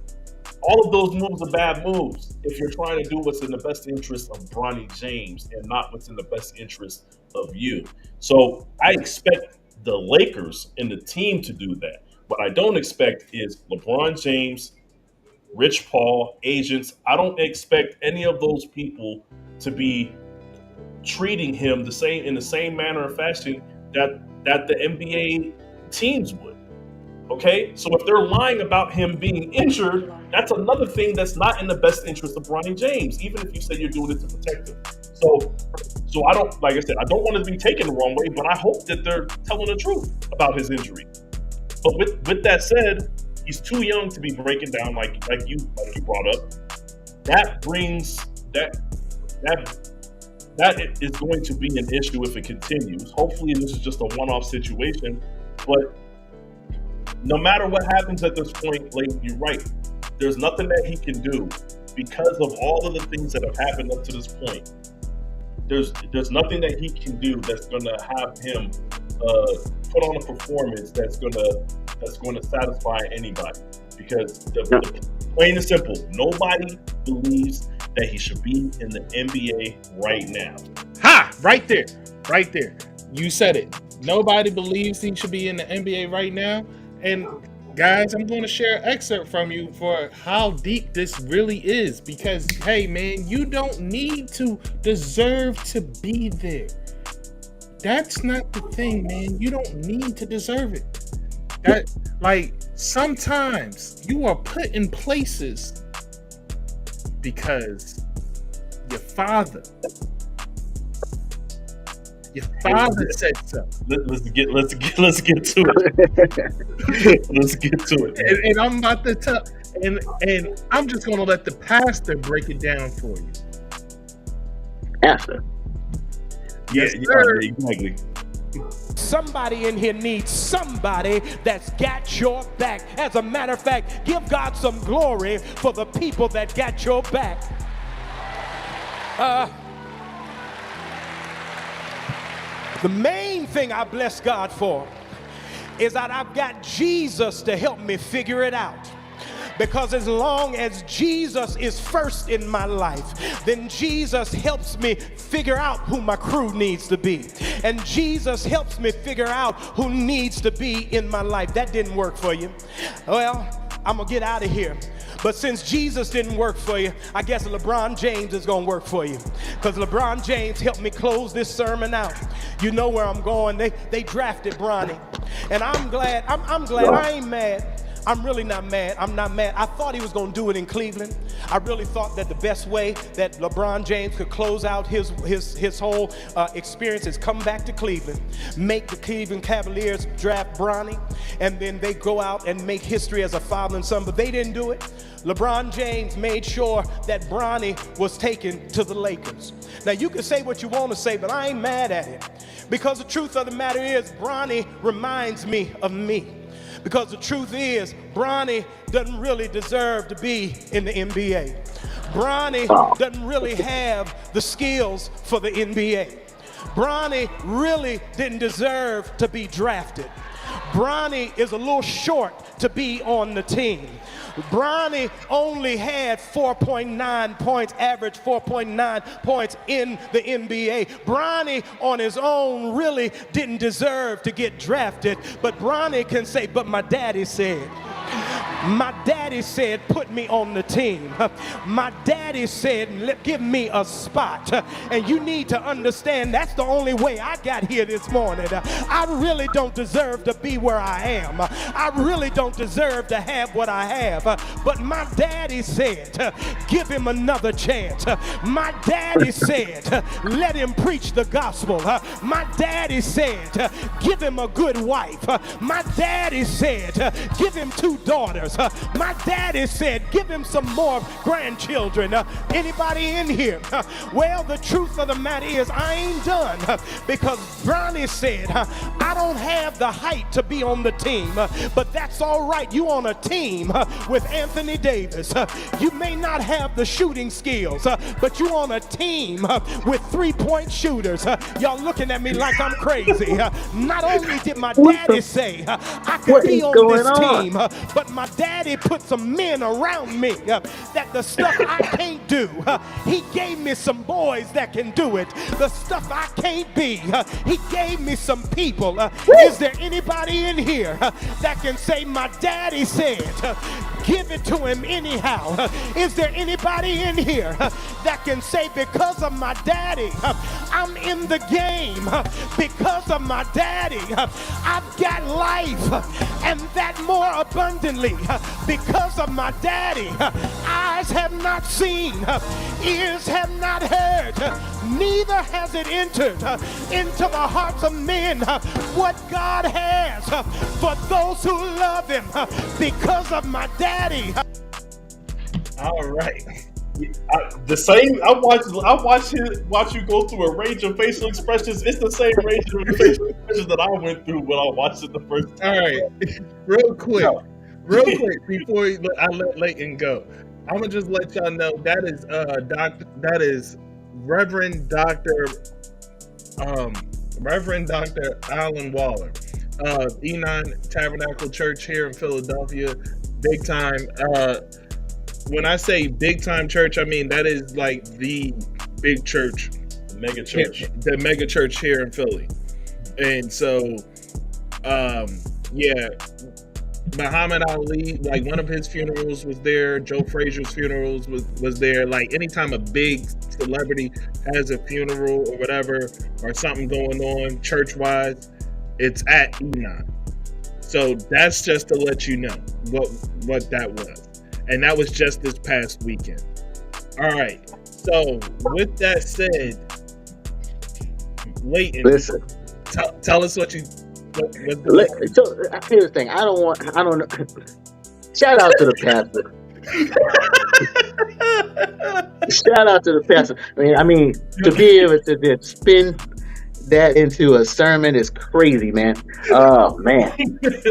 all of those moves are bad moves if you're trying to do what's in the best interest of Bronny James and not what's in the best interest of you. So I expect the Lakers and the team to do that. What I don't expect is LeBron James, Rich Paul, agents. I don't expect any of those people to be treating him in the same manner or fashion that the NBA teams would. Okay? So if they're lying about him being injured, that's another thing that's not in the best interest of Bronny James, even if you say you're doing it to protect him. So I don't, like I said, I don't want to be taken the wrong way, but I hope that they're telling the truth about his injury. But with that said, he's too young to be breaking down like you brought up. That is going to be an issue if it continues. Hopefully this is just a one-off situation. But no matter what happens at this point, Layton, you're right. There's nothing that he can do because of all of the things that have happened up to this point. There's nothing that he can do that's going to have him put on a performance that's going to satisfy anybody, because plain and simple, nobody believes that he should be in the NBA right now. Ha! Right there. You said it. Nobody believes he should be in the NBA right now. And guys, I'm going to share an excerpt from you for how deep this really is. Because, hey, man, you don't need to deserve to be there. That's not the thing, man. You don't need to deserve it. That, like, sometimes you are put in places because your father said so. Let's get to it. Let's get to it. And I'm about to tell, and I'm just gonna let the pastor break it down for you. Pastor. Yeah, sir. exactly. Somebody in here needs somebody that's got your back. As a matter of fact, give God some glory for the people that got your back. The main thing I bless God for is that I've got Jesus to help me figure it out. Because as long as Jesus is first in my life, then Jesus helps me figure out who my crew needs to be. And Jesus helps me figure out who needs to be in my life. That didn't work for you. Well, I'm going to get out of here. But since Jesus didn't work for you, I guess LeBron James is going to work for you. Because LeBron James helped me close this sermon out. You know where I'm going. They drafted Bronny. And I'm glad. I'm glad. I ain't mad. I'm really not mad. I'm not mad. I thought he was going to do it in Cleveland. I really thought that the best way that LeBron James could close out his whole experience is come back to Cleveland, make the Cleveland Cavaliers draft Bronny, and then they go out and make history as a father and son. But they didn't do it. LeBron James made sure that Bronny was taken to the Lakers. Now, you can say what you want to say, but I ain't mad at it. Because the truth of the matter is, Bronny reminds me of me. Because the truth is, Bronny doesn't really deserve to be in the NBA. Bronny doesn't really have the skills for the NBA. Bronny really didn't deserve to be drafted. Bronny is a little short to be on the team. Bronny only had 4.9 points, average 4.9 points in the NBA. Bronny on his own really didn't deserve to get drafted, but Bronny can say, but my daddy said. My daddy said, put me on the team. My daddy said, give me a spot. And you need to understand that's the only way I got here this morning. I really don't deserve to be where I am. I really don't deserve to have what I have. But my daddy said, give him another chance. My daddy said, let him preach the gospel. My daddy said, give him a good wife. My daddy said, give him 2 daughters. My daddy said, give him some more grandchildren. Anybody in here? Well, the truth of the matter is, I ain't done. Because Bronny said, I don't have the height to be on the team. But that's all right. You on a team with Anthony Davis. You may not have the shooting skills, but you on a team with 3-point shooters. Y'all looking at me like I'm crazy. Not only did my daddy say I could be on this team, but my daddy put some men around me that the stuff I can't do, he gave me some boys that can do it. The stuff I can't be, he gave me some people. Is there anybody in here that can say my daddy said, give it to him anyhow? Is there anybody in here that can say because of my daddy, I'm in the game? Because of my daddy, I've got life, and that more abundantly. Because of my daddy, eyes have not seen, ears have not heard, neither has it entered into the hearts of men what God has for those who love him. Because of my daddy. All right. The same. I watch you go through a range of facial expressions. It's the same range of facial expressions that I went through when I watched it the first time. All right, real quick before I let Leighton go, I'm gonna just let y'all know that is Reverend Dr. Alan Waller, Enon Tabernacle Church here in Philadelphia, big time. When I say big time church, I mean that is like the big church, mega church, the mega church here in Philly. And so, yeah, Muhammad Ali, like one of his funerals was there. Joe Frazier's funerals was there. Like anytime a big celebrity has a funeral or whatever, or something going on church-wise, it's at Enoch. So that's just to let you know what that was. And that was just this past weekend. All right. So with that said, Leighton, Listen, tell us what you. so here's the thing. I don't know. Shout out to the pastor. Shout out to the pastor. I mean, to be able to just spin that into a sermon is crazy, man. Oh man,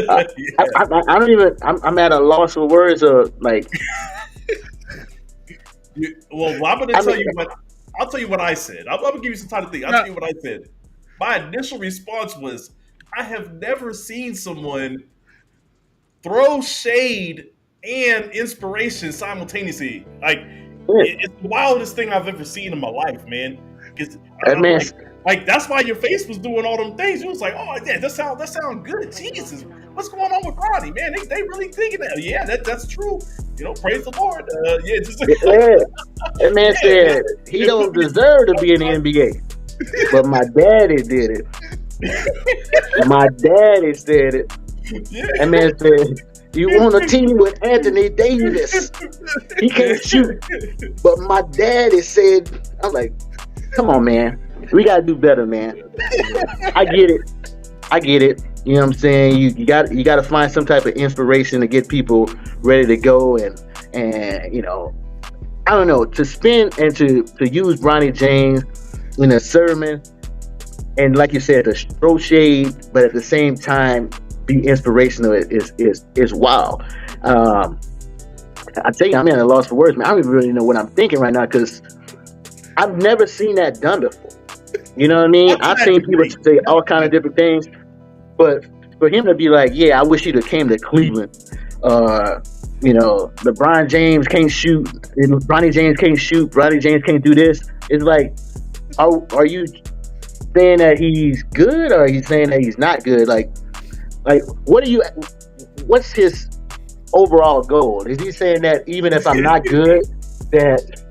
I don't even. I'm at a loss for words. Of like, well, I'm gonna tell you what. I'll tell you what I said. I'm gonna give you some time to think. I'll tell you what I said. My initial response was, I have never seen someone throw shade and inspiration simultaneously. Like, it's the wildest thing I've ever seen in my life, man. Like that's why your face was doing all them things. It was like, oh yeah, that sound good. Jesus, what's going on with Ronnie, man? They really thinking that. Yeah, that's true. You know, praise the Lord. That man said he don't deserve to be in the NBA, but my daddy did it. My daddy said it. That man said, you want a team with Anthony Davis. He can't shoot. But my daddy said, I'm like, come on, man. We got to do better, man. I get it. You know what I'm saying? You got to find some type of inspiration to get people ready to go. And you know, I don't know, to spin and to use Bronny James in a sermon. And like you said, to throw shade, but at the same time be inspirational is wild. I tell you, I'm at a loss for words, man. I don't even really know what I'm thinking right now because I've never seen that done before. You know what I mean? I've seen people say all kind of different things, but for him to be like, yeah, I wish he'd have came to Cleveland. You know, LeBron James can't shoot. Bronny James can't shoot. Bronny James can't do this. It's like, are you saying that he's good or are you saying that he's not good? Like what's his overall goal? Is he saying that even if I'm not good, that,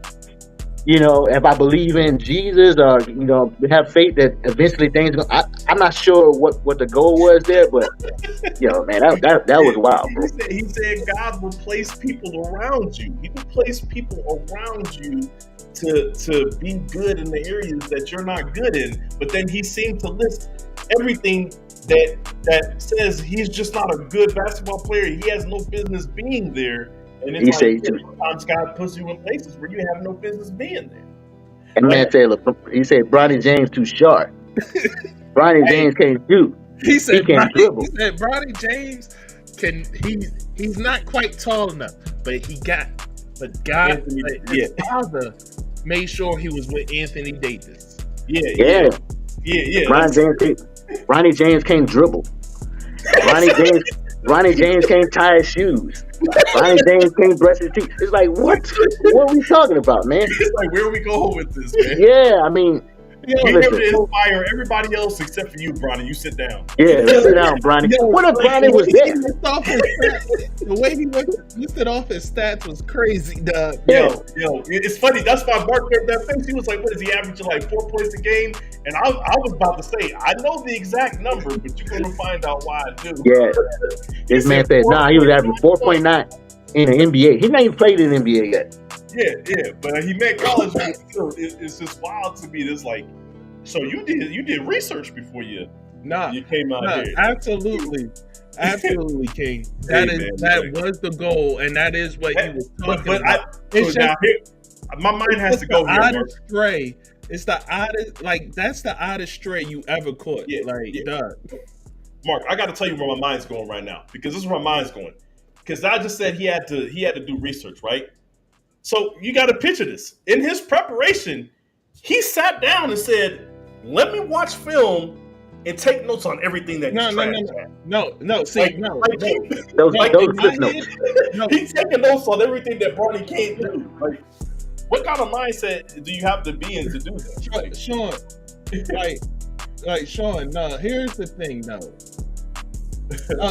you know, if I believe in Jesus or, you know, have faith that eventually things go, I'm not sure what the goal was there, but you know, man, that was wild, bro. He said God will place people around you. He will place people around you to be good in the areas that you're not good in. But then he seemed to list everything that says he's just not a good basketball player. He has no business being there. And it's sometimes God puts you in places where you have no business being there. And man said, he said Bronny James too short. Bronny James can't shoot. He said he can't dribble. He said Bronny James he's not quite tall enough, but God, his father made sure he was with Anthony Davis. Yeah. Bronny James can't dribble. Bronny James can't tie his shoes. Bronny James can't brush his teeth. It's like, what are we talking about, man? It's like, where are we going with this, man? Yeah, I mean, you're able to inspire everybody else except for you, Bronny. You sit down. Yeah, sit down, Bronny. What if Bronny was there? The way he listed off his stats was crazy, dog. Yo, it's funny. That's why Mark made that face. He was like, what is he averaging, like 4 points a game? And I was about to say, I know the exact number, but you're going to find out why I do. Yeah. This man said, he was averaging 4.9 in the NBA. He's not even played in the NBA yet. Yeah, but he made college. It's just wild to me. It's like, so you did research before you came out here. Absolutely, King. That was the goal, and that is what he was talking about. My mind has to go here. Oddest stray. It's the oddest. Like that's the oddest stray you ever caught. Dog. Mark, I got to tell you where my mind's going right now because this is where my mind's going. Because I just said he had to do research, right? So you got to picture this. In his preparation, he sat down and said, "Let me watch film and take notes on everything that he's trying to." He's taking notes on everything that Bronny can't do. Like, what kind of mindset do you have to be in to do that? Sean, like, like Sean. No, here's the thing, though.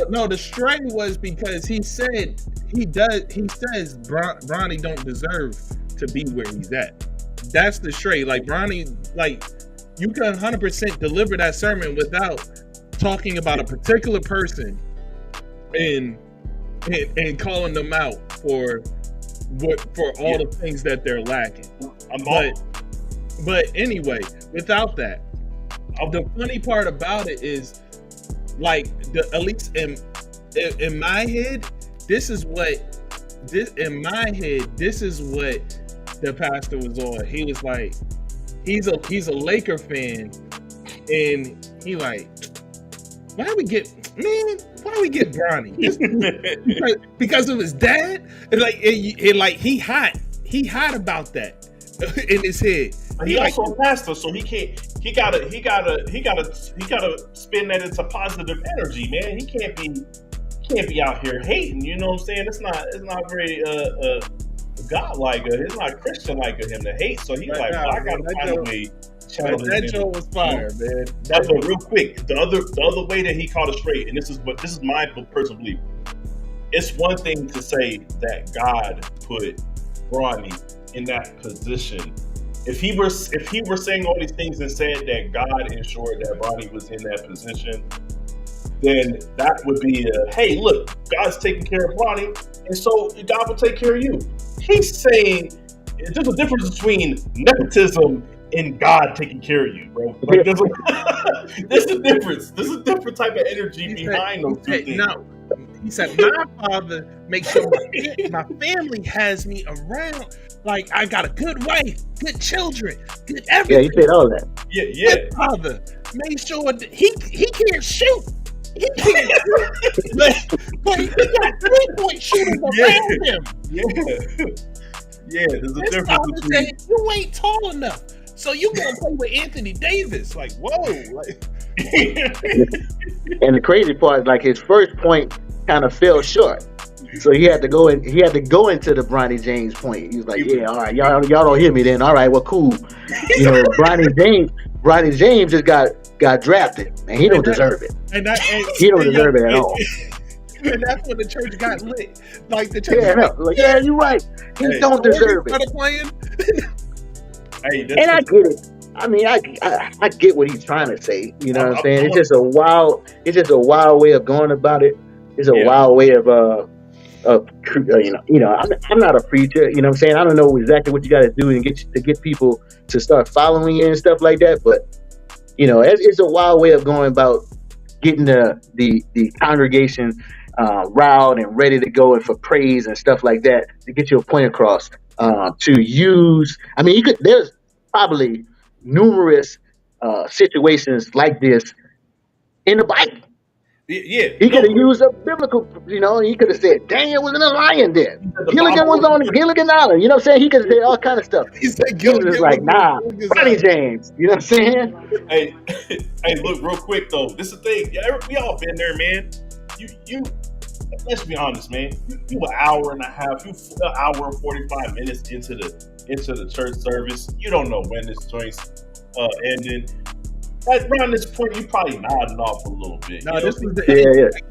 No, the stray was because he said he says Bronny don't deserve to be where he's at. That's the stray. Like Bronny, like you can 100% deliver that sermon without talking about a particular person and calling them out for all the things that they're lacking. But anyway, without that, the funny part about it is, like, at least in my head, this is what the pastor was on. He was like, he's a Laker fan, and he like, why do we get Bronny? Because of his dad? He hot about that in his head. He also a pastor, so he gotta spin that into positive energy, man. He can't be out here hating. You know what I'm saying? It's not very God-like. It's not Christian-like of him to hate. So he's like, well, I gotta find a way. That joke was fire, man. That's real quick. The other way that he caught it straight, and this is my personal belief. It's one thing to say that God put Bronny in that position. If he were saying all these things and said that God ensured that Bronny was in that position, then that would be hey, look, God's taking care of Bronny, and so God will take care of you. He's saying there's a difference between nepotism and God taking care of you, bro. Like, there's a difference. There's a different type of energy behind those two things. No. He said, my father makes sure my family has me around. Like, I got a good wife, good children, good everything. Yeah, he said all that. Yeah. My father made sure that he can't shoot. He can't shoot. But he got 3-point shooters around him. Yeah, there's a difference between... You ain't tall enough. So you gonna play with Anthony Davis? Like, whoa! Like, and the crazy part is, like, his first point kind of fell short, so he had to go in. He had to go into the Bronny James point. He was like, "Yeah, all right, y'all don't hear me then. All right, well, cool. You know, Bronny James just got drafted, and he don't deserve it. He don't deserve it at all." And that's when the church got lit. Like the church, yeah, you're right. He don't deserve it. Playing. And I get it. I mean, I get what he's trying to say. You know what I'm saying? It's just a wild way of going about it. It's a wild way of I'm not a preacher. You know what I'm saying? I don't know exactly what you got to do and get people to start following you and stuff like that. But you know, it's a wild way of going about getting the congregation riled and ready to go and for praise and stuff like that to get your point across. To use, I mean, there's probably numerous situations like this in the Bible. Yeah, he could have used a biblical, he could have said Daniel was in a lion den. Gilligan was on Gilligan Island. You know what I'm saying? He could have said all kind of stuff. He said Gilligan was like, nah, Bronny James. You know what I'm saying? Hey, look, real quick though. This is the thing. We all been there, man. You. Let's be honest, man. You an hour and a half, an hour and 45 minutes into the church service. You don't know when this joint's ending. Around this point, you probably nodding off a little bit. No, this was he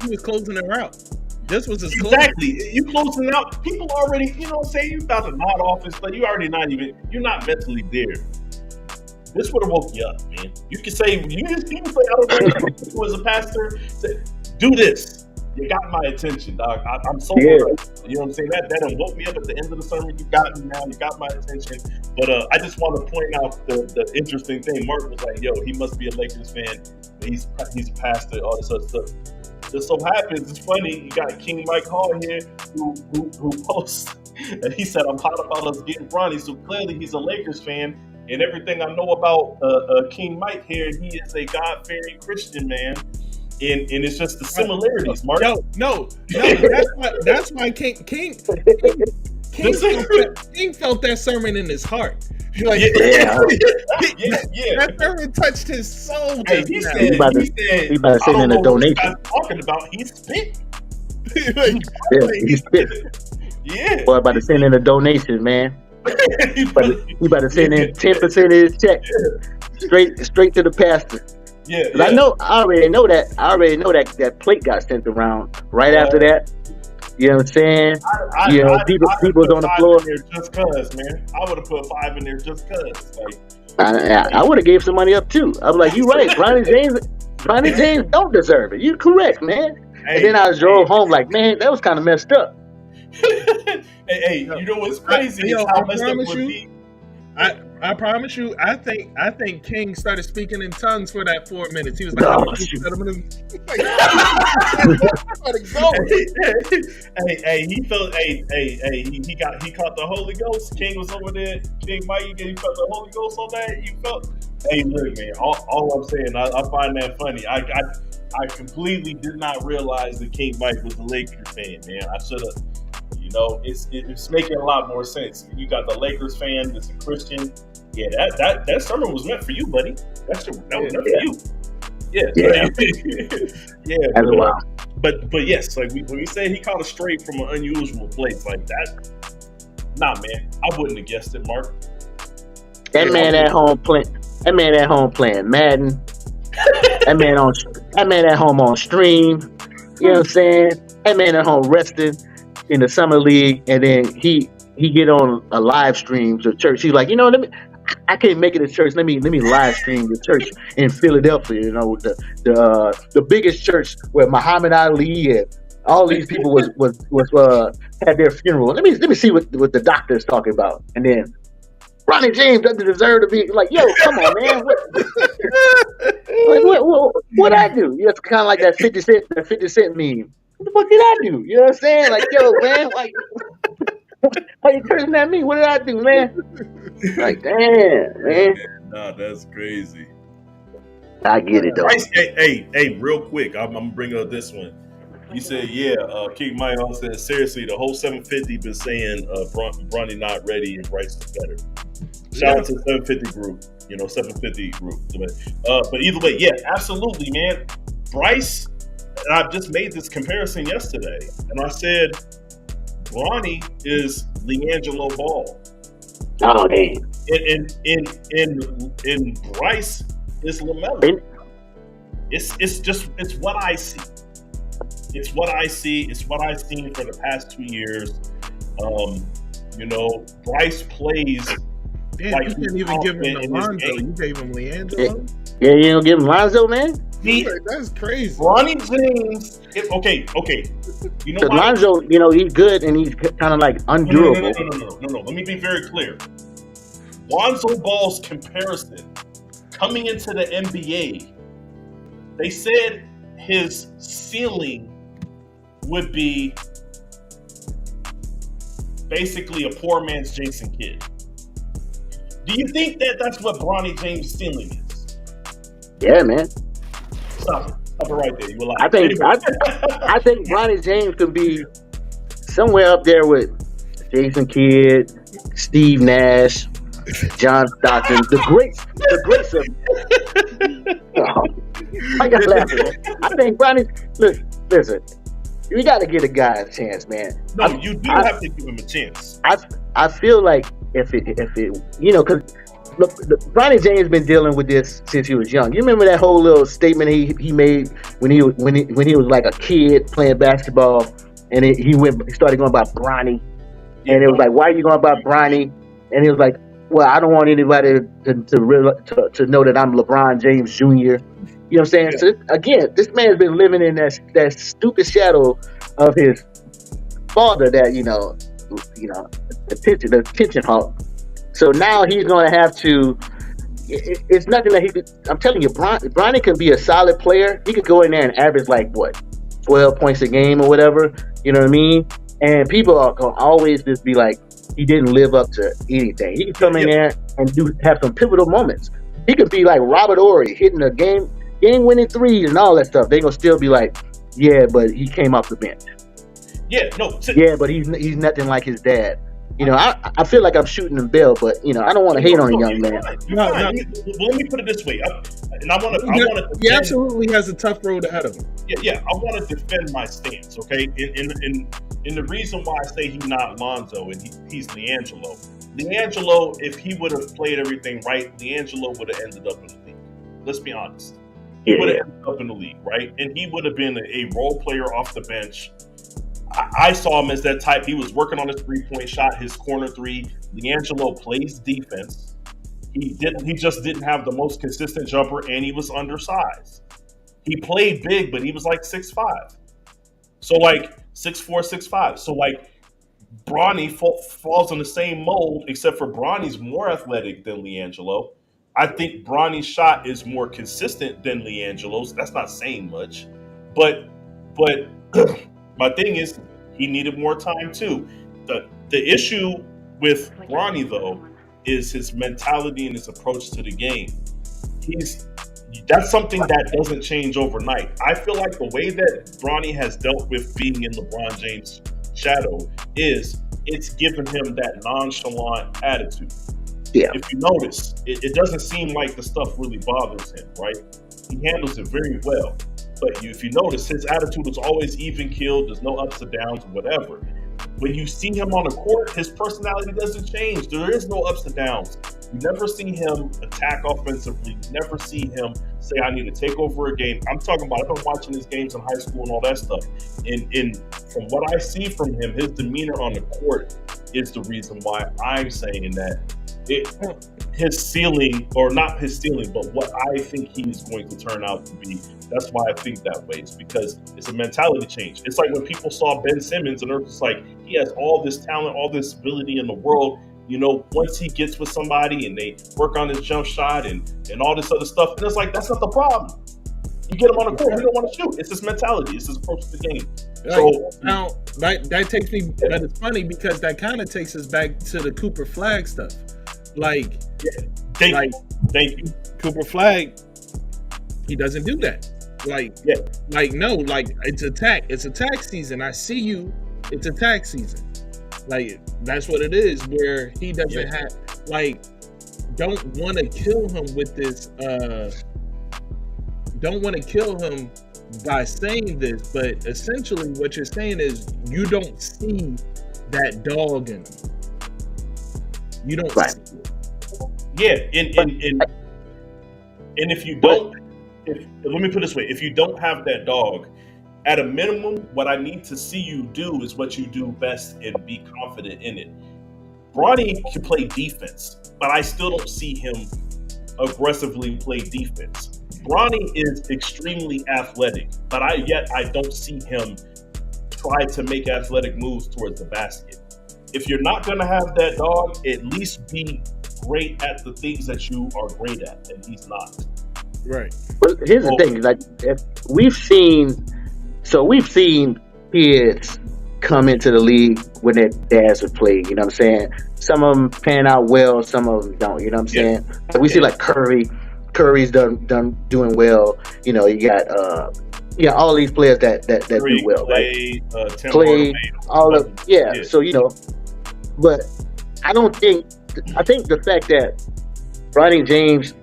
was closing it out. This was his exactly. You closing it out. People already, say you about to nod off and stuff. You already you're not mentally there. This would have woke you up, man. You can say, I don't know, you as a pastor, say, do this. You got my attention, dog. I'm so you know what I'm saying? That done woke me up at the end of the sermon. You got me now. You got my attention. But I just want to point out the interesting thing. Mark was like, yo, he must be a Lakers fan. He's a pastor, all this other stuff. Just so happens, it's funny, you got King Mike Hall here who posts, and he said, I'm hot about us getting Bronny. So clearly he's a Lakers fan. And everything I know about King Mike here, he is a God-fearing Christian man. And it's just the similarities, Mark. No. That's why King felt that sermon in his heart. Like, that sermon touched his soul. Hey, he about to send in a donation. Talking about he spit. He spit. Yeah. Boy, about to send in a donation, man. He about to send in 10% of his check straight to the pastor. Yeah, 'Cause I already know that plate got sent around right after that. You know what I'm saying? People's on the floor. Just cause, man, I would have put 5 in there just cause. Like, I would have gave some money up too. I was like, "You right, Bronny James don't deserve it. You correct, man." And then I drove home like, "Man, that was kind of messed up." hey, you know what's crazy? Is how messed up would be. I promise you, I think King started speaking in tongues for that 4 minutes. He was like, he caught the Holy Ghost. King was over there. King Mike, he caught the Holy Ghost on that. You felt. Hey, look, man. All I'm saying, I find that funny. I completely did not realize that King Mike was a Lakers fan, man. I should have. You know, it's making a lot more sense. You got the Lakers fan that's a Christian. Yeah, that sermon was meant for you, buddy. That was meant for you. Yeah. But yes, like when we say he caught a straight from an unusual place like that, nah, man, I wouldn't have guessed it, Mark. That man at home playing Madden. that man at home on stream. You know what I'm saying? That man at home resting in the summer league, and then he get on a live stream to church. He's like, you know, I can't make it to church. Let me live stream the church in Philadelphia. You know, the biggest church where Muhammad Ali and all these people was had their funeral. Let me see what the doctor's talking about. And then Bronny James doesn't deserve to be like, yo, come on, man. What I do? You know, it's kind of like that 50 Cent meme. What the fuck did I do? You know what I'm saying? Like, yo, man, like, why you cursing at me? What did I do, man? Like, damn, man. Nah, that's crazy. I get it, though. Hey, real quick, I'm gonna bring up this one. He said, King Mike said, seriously, the whole 750 been saying Bronny not ready and Bryce is better. Shout out to the 750 group, 750 group. But either way, yeah, absolutely, man. Bryce, and I just made this comparison yesterday, and I said, Bronny is LiAngelo Ball. Oh, damn. In Bryce is LaMelo. It's what I see. It's what I see. It's what I've seen for the past 2 years. Bryce plays. Damn, like you didn't even give him Lonzo. You gave him LiAngelo. Yeah, you don't give him Lonzo, man. That's crazy. Bronny James. Okay. You know, Lonzo, he's good and he's kind of like undurable. No. Let me be very clear. Lonzo Ball's comparison coming into the NBA, they said his ceiling would be basically a poor man's Jason Kidd. Do you think that's what Bronny James' ceiling is? Yeah, man. Stop it right there. You were like, I think Bronny James could be somewhere up there with Jason Kidd, Steve Nash, John Stockton, the greats of. I got laughing, man. I think Bronny. Listen. You got to give a guy a chance, man. No, you do have to give him a chance. I feel like if it, because Bronny James been dealing with this since he was young. You remember that whole little statement he made when he was like a kid playing basketball, and he started going about Bronny, and it was like, why are you going about Bronny? And he was like, well, I don't want anybody to know that I'm LeBron James Jr. You know what I'm saying? Yeah. So again, this man's been living in that stupid shadow of his father, that the attention hawk. So now he's going to have to. It's nothing that he could. I'm telling you, Bronny can be a solid player. He could go in there and average 12 points a game or whatever. You know what I mean? And people are going to always just be like, he didn't live up to anything. He can come in there and have some pivotal moments. He could be like Robert Horry, hitting a game-winning threes and all that stuff. They're gonna still be like, yeah, but he came off the bench. Yeah, no. Yeah, but he's nothing like his dad. I feel like I'm shooting him Bill, but I don't want to hate on a young man. No. Well, let me put it this way, He absolutely has a tough road ahead of him. Yeah. I want to defend my stance, okay? And the reason why I say he's not Lonzo and he's LiAngelo. LiAngelo, if he would have played everything right, LiAngelo would have ended up in the league. Let's be honest. he would have ended up in the league, right? And he would have been a role player off the bench. I saw him as that type. He was working on his 3-point shot, his corner three. LiAngelo plays defense. He just didn't have the most consistent jumper, and he was undersized. He played big, but he was like 6'5". So like 6'4", 6'5". So like Bronny falls in the same mold, except for Bronny's more athletic than LiAngelo. I think Bronny's shot is more consistent than LiAngelo's. That's not saying much, but my thing is he needed more time too. The issue with Bronny though is his mentality and his approach to the game. That's something that doesn't change overnight. I feel like the way that Bronny has dealt with being in LeBron James' shadow is it's given him that nonchalant attitude. Yeah. If you notice, it doesn't seem like the stuff really bothers him, right? He handles it very well. But if you notice, his attitude is always even keeled. There's no ups and downs, whatever. When you see him on the court, his personality doesn't change. There is no ups and downs. You never see him attack offensively. You never see him say, I need to take over a game. I'm talking about, I've been watching his games in high school and all that stuff. And from what I see from him, his demeanor on the court is the reason why I'm saying that his ceiling, or not his ceiling, but what I think he's going to turn out to be, that's why I think that way. It's because it's a mentality change. It's like when people saw Ben Simmons and they're just like, he has all this talent, all this ability in the world. You know, once he gets with somebody and they work on his jump shot and all this other stuff, and it's like, that's not the problem. You get him on the court, he don't want to shoot. It's his mentality. It's his approach to the game. So now that takes me, but it's funny because that kind of takes us back to the Cooper Flag stuff. Like, thank you. Cooper Flag, he doesn't do that. It's attack season. I see you. It's attack season. Like, that's what it is. Where he doesn't have, like, don't want to kill him with this. Don't want to kill him by saying this, but essentially what you're saying is you don't see that dog in him. You don't see it. Yeah, and if you don't, let me put it this way: if you don't have that dog, at a minimum, what I need to see you do is what you do best and be confident in it. Bronny can play defense, but I still don't see him aggressively play defense. Bronny is extremely athletic, but I don't see him try to make athletic moves towards the basket. If you're not going to have that dog, at least be great at the things that you are great at, and he's not. Right. Well, here's the thing: like, we've seen kids come into the league when their dads would play. You know what I'm saying? Some of them pan out well, some of them don't. You know what I'm saying? We see like Curry's done doing well. You know, you got all these players that do well, Clay, right? Clay, all of So you know, but I think the fact that Bronny James,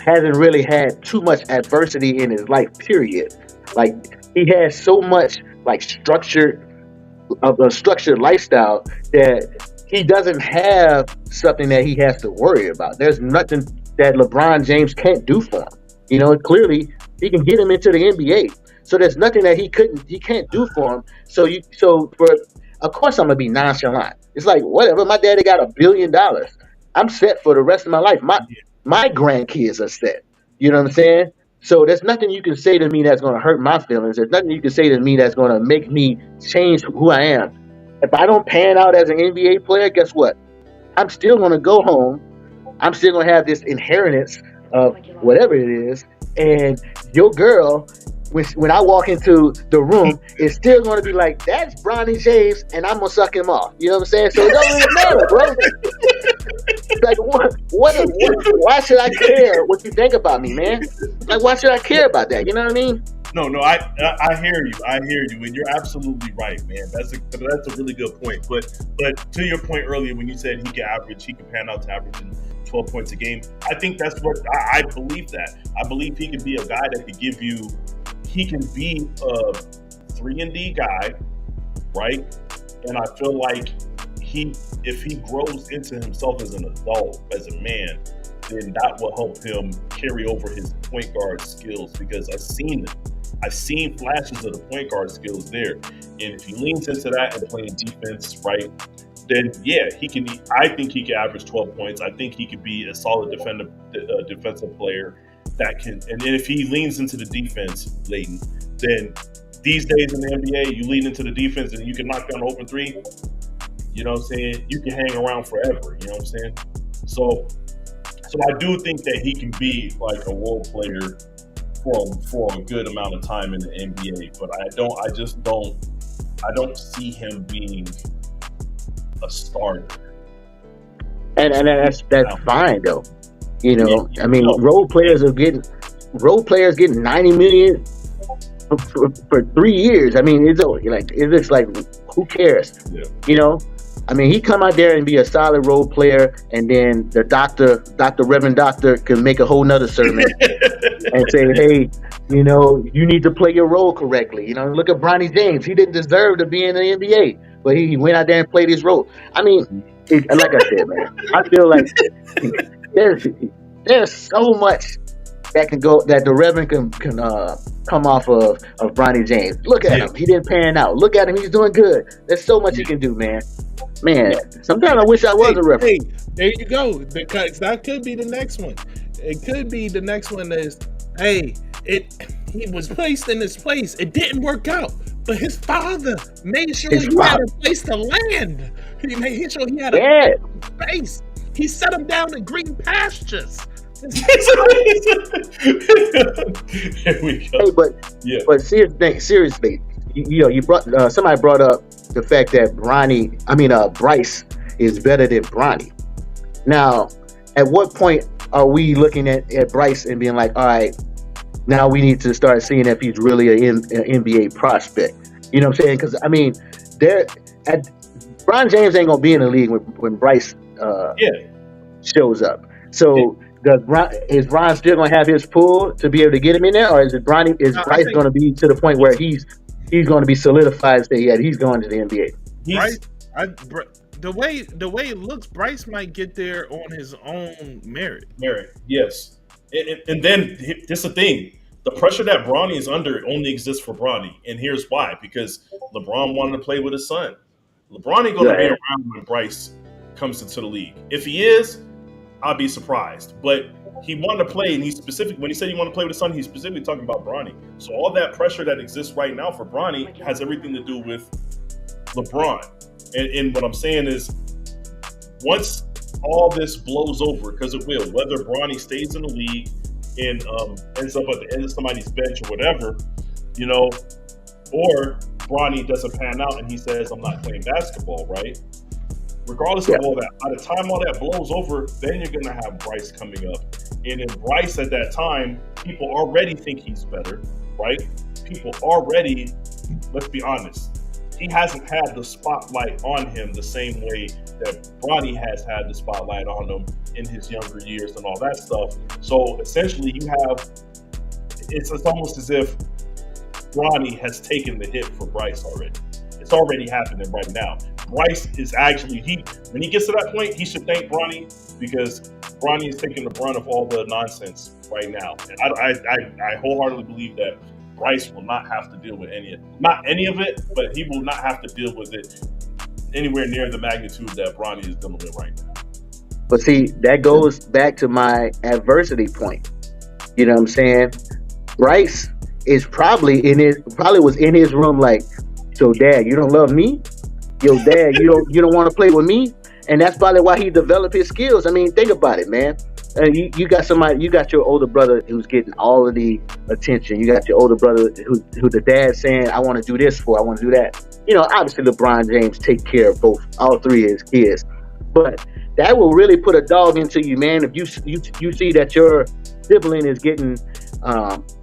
hasn't really had too much adversity in his life, period. Like, he has so much like structured lifestyle that he doesn't have something that he has to worry about. There's nothing that LeBron James can't do for him. You know, clearly he can get him into the NBA. So there's nothing that he can't do for him. Of course I'm gonna be nonchalant. It's like, whatever, my daddy got $1 billion. I'm set for the rest of my life. My grandkids are set. You know what I'm saying? So there's nothing you can say to me that's gonna hurt my feelings. There's nothing you can say to me that's gonna make me change who I am. If I don't pan out as an NBA player, guess what? I'm still gonna go home. I'm still gonna have this inheritance of whatever it is, and your girl, when I walk into the room, is still going to be like, that's Bronny James, and I'm going to suck him off. You know what I'm saying? So it don't really matter, bro. Like, why should I care what you think about me, man? Like, why should I care about that? You know what I mean? No, I hear you, and you're absolutely right, man. That's a really good point. But to your point earlier, when you said he can pan out to averaging 12 points a game, I think that's what I believe that. I believe he can be a guy that could give you. He can be a 3-and-D guy, right? And I feel like if he grows into himself as an adult, as a man, then that will help him carry over his point guard skills, because I've seen them. I've seen flashes of the point guard skills there. And if he leans into that and playing defense, right, then yeah, he can. I think he can average 12 points. I think he could be a solid defensive player that can. And then if he leans into the defense, Leighton, then these days in the NBA, you lean into the defense and you can knock down an open three. You know what I'm saying? You can hang around forever. You know what I'm saying? So I do think that he can be like a role player for a good amount of time in the NBA. But I don't see him being a starter. And that's fine though. You know, I mean, role players getting 90 million for 3 years. I mean, it's just like who cares? Yeah. You know, I mean, he come out there and be a solid role player, and then the Reverend Doctor can make a whole nother sermon and say, hey, you know, you need to play your role correctly. You know, look at Bronny James. He didn't deserve to be in the NBA, but he went out there and played his role. I mean, like I said, man, I feel like there's so much that the Reverend can come off of Bronny James. Look at him. He didn't pan out. Look at him. He's doing good. There's so much he can do, man. Sometimes I wish I was a referee. Hey, there you go. Because that could be the next one. It could be the next one is, hey, he was placed in this place. It didn't work out. But his father made sure he had a place to land. He made sure he had a space. He set him down in green pastures. Here we go. Hey, but seriously, you brought somebody brought up the fact that Bryce is better than Bronny. Now, at what point are we looking at Bryce and being like, all right, now we need to start seeing if he's really an NBA prospect? You know what I'm saying? Because I mean, Bron James ain't gonna be in the league when Bryce shows up. So is Bron still gonna have his pull to be able to get him in there, or is Bryce gonna be to the point where he's going to be solidified and say, he's going to the NBA? The way it looks, Bryce might get there on his own merit. Yes. And then this is the thing. The pressure that Bronny is under only exists for Bronny. And here's why. Because LeBron wanted to play with his son. LeBron ain't going to be around when Bryce comes into the league. If he is, I'll be surprised. But he wanted to play, and when he said he wanted to play with his son, he's specifically talking about Bronny. So all that pressure that exists right now for Bronny has everything to do with LeBron. And what I'm saying is, once all this blows over, because it will, whether Bronny stays in the league and ends up at the end of somebody's bench or whatever, you know, or Bronny doesn't pan out and he says, I'm not playing basketball, right? Regardless of all that, by the time all that blows over, then you're going to have Bryce coming up. And in Bryce at that time, people already think he's better, right? People already, let's be honest, he hasn't had the spotlight on him the same way that Bronny has had the spotlight on him in his younger years and all that stuff. So essentially it's almost as if Bronny has taken the hit for Bryce already. It's already happening right now. Bryce is actually, when he gets to that point, he should thank Bronny, because Bronny is taking the brunt of all the nonsense right now. And I wholeheartedly believe that Bryce will not have to deal with not any of it, but he will not have to deal with it anywhere near the magnitude that Bronny is dealing with right now. But see, that goes back to my adversity point. You know what I'm saying? Bryce is probably was in his room like, so Dad, you don't love me? Yo, Dad, you don't want to play with me? And that's probably why he developed his skills. I mean, think about it, man. You got your older brother who's getting all of the attention. You got your older brother who the dad's saying, I want to do this for, I want to do that. You know, obviously LeBron James take care of all three of his kids. But that will really put a dog into you, man. If you see that your sibling is getting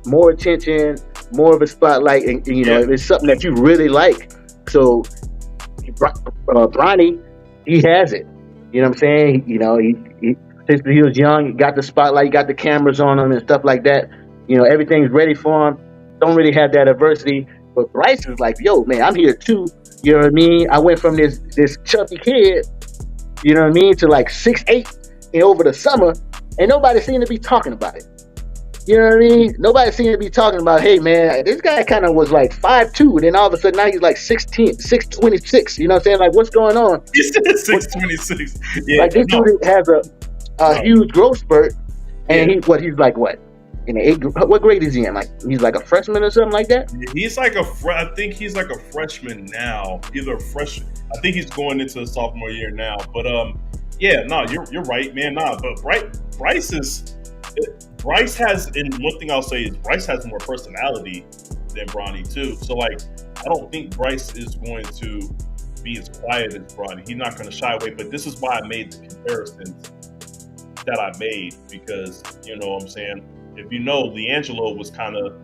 more attention, more of a spotlight, and you know, if it's something that you really like. So Bronny, he has it. You know what I'm saying? You know, he since he was young, he got the spotlight, got the cameras on him and stuff like that. You know, everything's ready for him. Don't really have that adversity. But Bryce is like, yo, man, I'm here too. You know what I mean? I went from this chubby kid, you know what I mean, to like 6'8" and over the summer, and nobody seemed to be talking about it. You know what I mean? Nobody seemed to be talking about, hey man, this guy kind of was like 5'2", and then all of a sudden now he's like 6'26". You know what I'm saying? Like, what's going on? He said 6'26". Yeah, like this dude has a huge growth spurt, and he's like what? In the 8th, what grade is he in? Like he's like a freshman or something like that. He's like I think he's like a freshman now, either a freshman. I think he's going into a sophomore year now. But you're right, man. But Bryce has, and one thing I'll say is Bryce has more personality than Bronny too. So like, I don't think Bryce is going to be as quiet as Bronny. He's not going to shy away. But this is why I made the comparisons that I made, because you know what I'm saying. If you know, LiAngelo was kind of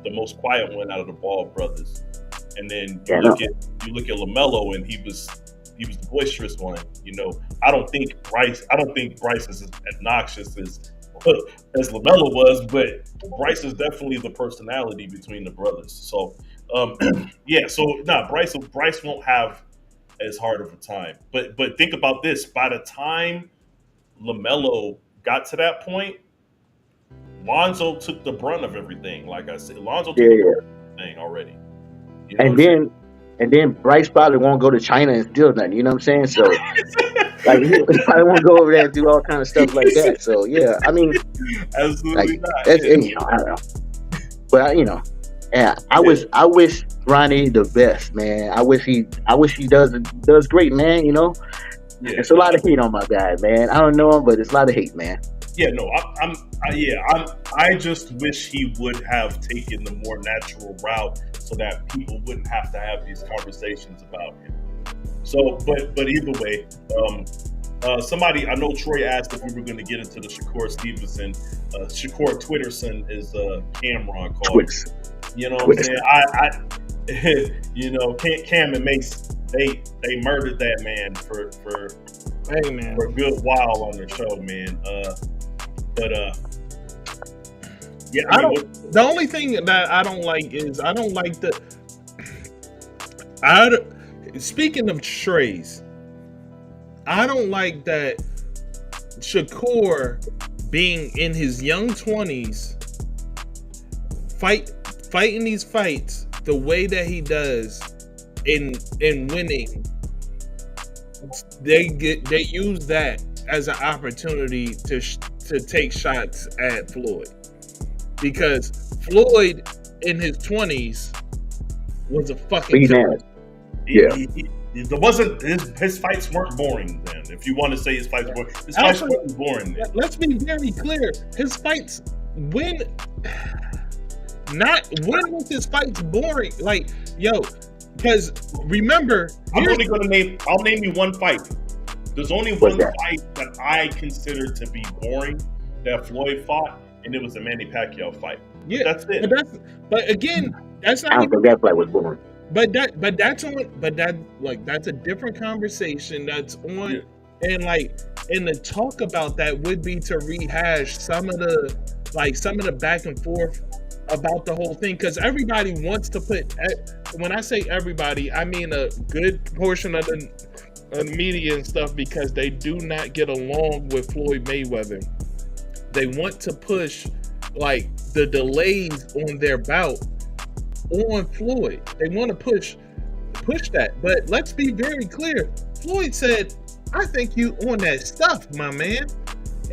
the most quiet one out of the Ball brothers, and then you look at LaMelo, and he was the boisterous one. You know, I don't think Bryce is as obnoxious as LaMelo was, but Bryce is definitely the personality between the brothers. So, Bryce won't have as hard of a time. But think about this: by the time LaMelo got to that point, Lonzo took the brunt of everything. Like I said, Lonzo took the brunt of everything already. You know and then Bryce probably won't go to China and steal nothing. You know what I'm saying? So like he probably won't go over there and do all kind of stuff like that. So yeah, I mean, absolutely like, not. You know, I don't know, but you know, yeah, I wish Bronny the best, man. I wish he does great, man. You know, it's a lot of hate on my guy, man. I don't know him, but it's a lot of hate, man. Yeah, no, I just wish he would have taken the more natural route so that people wouldn't have to have these conversations about him. So, but either way, somebody, I know Troy asked if we were going to get into the Shakur Stevenson. Shakur Twitterson is Cameron called. You know what I'm saying? You know, Cam and Mace, they murdered that man for a good while on their show, man. The only thing that I don't like is speaking of Trays, I don't like that Shakur being in his young 20s fighting these fights the way that he does in winning. They use that as an opportunity to take shots at Floyd, because Floyd in his 20s was a fucking killer. His fights weren't boring then. If you want to say his fights were, his fights weren't boring then. Let's be very clear. His fights when was his fights boring? Like, yo, because remember, I'll name you one fight. There's only one fight that I consider to be boring that Floyd fought, and it was the Manny Pacquiao fight. Yeah, that's it. But again, that's not. I don't think that fight was boring. But that's a different conversation. That's on, and the talk about that would be to rehash some of the back and forth about the whole thing, because everybody wants to put. When I say everybody, I mean a good portion of the media and stuff, because they do not get along with Floyd Mayweather. They want to push like the delays on their bout on Floyd. They want to push that. But let's be very clear. Floyd said, I think you on that stuff, my man.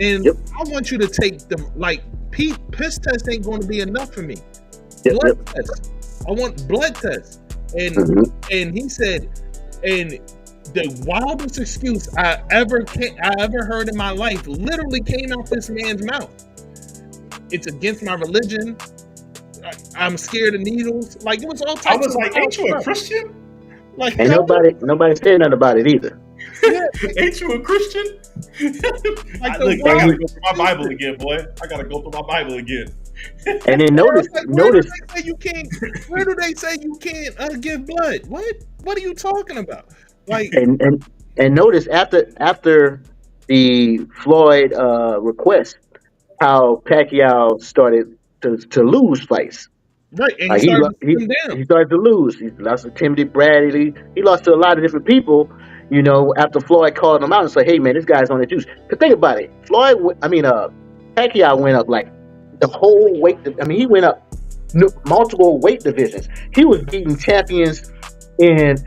And I want you to take the piss test ain't going to be enough for me. Blood test. I want blood test. And he said, and the wildest excuse I ever heard in my life literally came out this man's mouth. It's against my religion. I'm scared of needles. Like, it was all types. I was like, ain't you a Christian? Like, and nobody said nothing about it either. Ain't you a Christian? I gotta go through my Bible again, boy. I gotta go through my Bible again. And then notice. Where do they say you can't give blood? What are you talking about? Like, and notice after the Floyd request, how Pacquiao started to lose fights. Right, and like he started to lose. He lost to Timothy Bradley. He lost to a lot of different people. You know, after Floyd called him out and said, "Hey, man, this guy's on the juice." Because think about it, Pacquiao went up like the whole weight. I mean, he went up multiple weight divisions. He was beating champions in,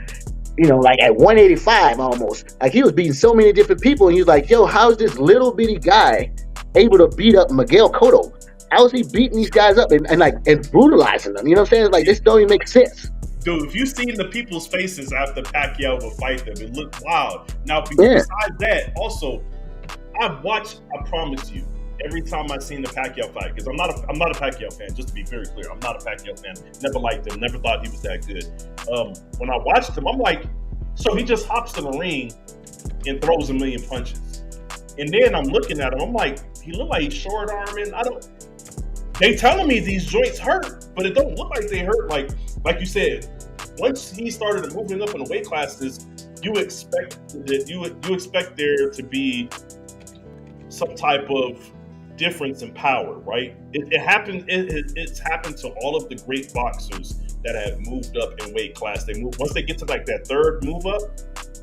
like at 185 almost. Like he was beating so many different people, and he was like, "Yo, how's this little bitty guy able to beat up Miguel Cotto? How is he beating these guys up and brutalizing them? You know what I'm saying? It's like this don't even make sense." Dude, if you've seen the people's faces after Pacquiao would fight them, it looked wild. Now, besides that, also, I've watched, I promise you, every time I've seen the Pacquiao fight, because I'm not a Pacquiao fan, just to be very clear. I'm not a Pacquiao fan. Never liked him. Never thought he was that good. When I watched him, I'm like, so he just hops in the ring and throws a million punches. And then I'm looking at him, I'm like, he look like he's short arming. They telling me these joints hurt, but it don't look like they hurt. Like you said, once he started moving up in the weight classes, you expect there to be some type of difference in power, right? It happened. It's happened to all of the great boxers that have moved up in weight class. Once they get to like that third move up,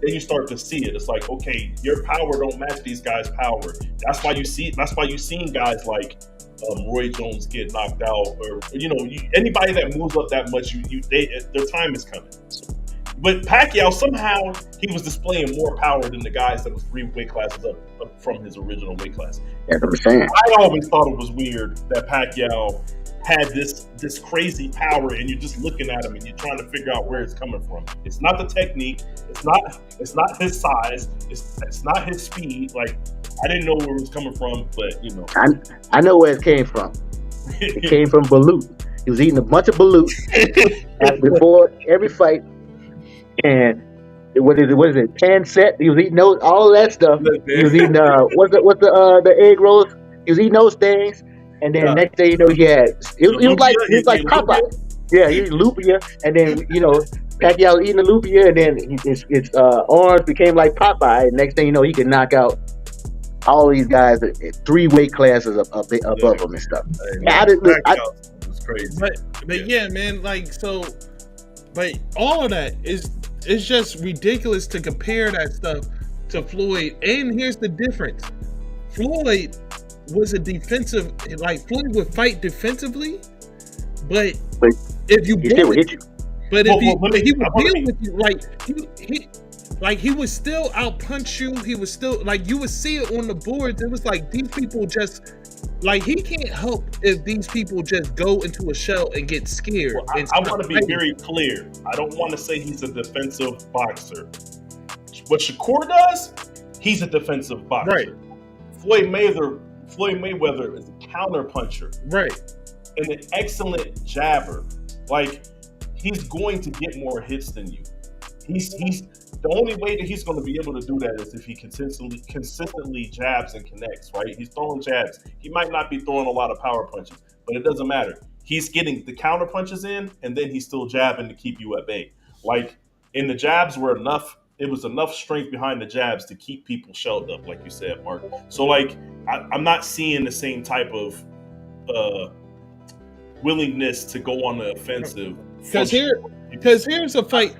then you start to see it. It's like, okay, your power don't match these guys' power. That's why you've seen guys like Roy Jones get knocked out, or anybody that moves up that much, their time is coming. But Pacquiao, somehow he was displaying more power than the guys that was 3 weight classes up from his original weight class. That's what I'm saying. I always thought it was weird that Pacquiao had this crazy power, and you're just looking at him and you're trying to figure out where it's coming from. It's not the technique. It's not his size. It's not his speed. Like, I didn't know where it was coming from, but I know where it came from. It came from Balut. He was eating a bunch of Balut before every fight, and what is it? Pancet. He was eating all that stuff. He was eating what's the egg rolls? He was eating those things, and then next day he was like Popeye. Yeah, he was lupia, and then Pacquiao eating the lupia, and then his arms became like Popeye. And next thing you know, he could knock out all these guys at 3 weight classes above them and stuff. It's crazy. But yeah, man, but all of that it's just ridiculous to compare that stuff to Floyd. And here's the difference: Floyd was a defensive, Floyd would fight defensively, but if you he would hit you. But if he would deal with you, he would still out punch you. He was still you would see it on the boards. It was like these people just he can't help if these people just go into a shell and get scared. Well, I want to be very clear. I don't want to say he's a defensive boxer. What Shakur does, he's a defensive boxer. Right. Floyd Mayweather is a counter puncher. Right. And an excellent jabber. He's going to get more hits than you. He's the only way that he's going to be able to do that is if he consistently jabs and connects, right? He's throwing jabs. He might not be throwing a lot of power punches, but it doesn't matter. He's getting the counter punches in, and then he's still jabbing to keep you at bay. In the jabs were enough. It was enough strength behind the jabs to keep people shelled up, like you said, Mark. So, I'm not seeing the same type of willingness to go on the offensive. Because here's a fight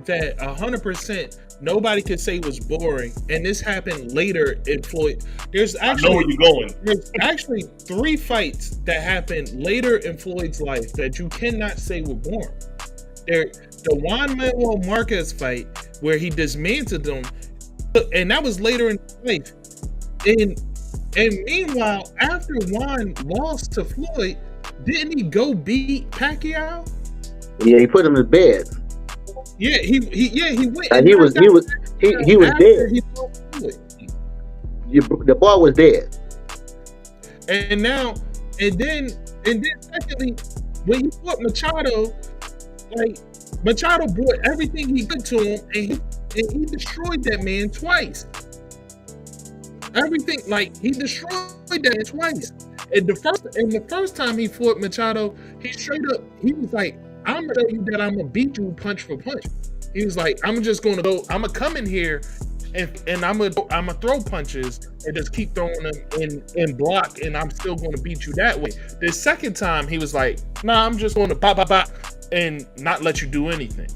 that 100% nobody could say was boring, and this happened later in Floyd. I know where you're going. There's actually 3 fights that happened later in Floyd's life that you cannot say were boring. The Juan Manuel Marquez fight where he dismantled him, and that was later in his life. And meanwhile, after Juan lost to Floyd, didn't he go beat Pacquiao? Yeah, he put him to bed. Yeah, he went. And he was dead. The boy was dead. And then secondly, when he fought Machado, Machado brought everything he could to him, and he destroyed that man twice. Everything, he destroyed that man twice. And the first time he fought Machado, he was like, I'm gonna tell you that I'm gonna beat you punch for punch. He was like, I'm gonna come in here and I'm gonna throw punches and just keep throwing them in block, and I'm still gonna beat you that way. The second time he was like, nah, I'm just gonna pop and not let you do anything.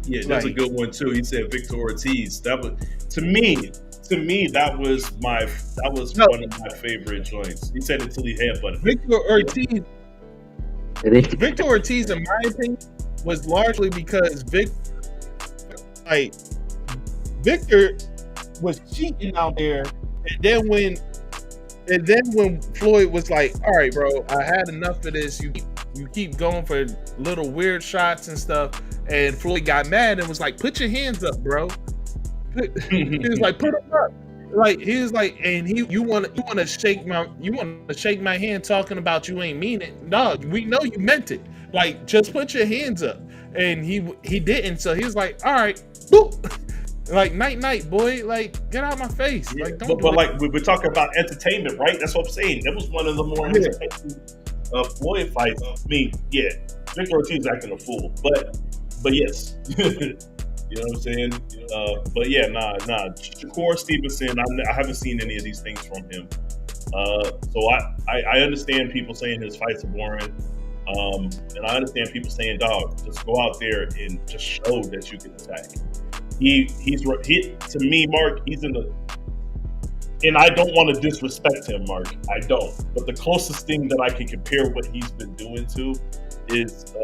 Yeah, that's a good one too. He said Victor Ortiz. That was to me to me, that was one of my favorite joints. He said it till he headbutted. Victor Ortiz, in my opinion, was largely because Victor was cheating out there, and then when Floyd was like, "All right, bro, I had enough of this. You keep going for little weird shots and stuff," and Floyd got mad and was like, "Put your hands up, bro." He was like, "Put them up." Like he was like, and you want to shake my hand talking about you ain't mean it. No, we know you meant it. Like, just put your hands up. And he didn't. So he was like, "All right, boop." Like, night, boy. Like, get out of my face. Yeah, like, don't. But like we're talking about entertainment, right? That's what I'm saying. That was one of the more entertaining Floyd fights. I mean, yeah, Victor Ortiz acting a fool, but yes. You know what I'm saying? But yeah, nah. Shakur Stevenson, I haven't seen any of these things from him. So I understand people saying his fights are boring. And I understand people saying, "Dog, just go out there and just show that you can attack." He's to me, Mark, he's in the, and I don't want to disrespect him, Mark. I don't. But the closest thing that I can compare what he's been doing to is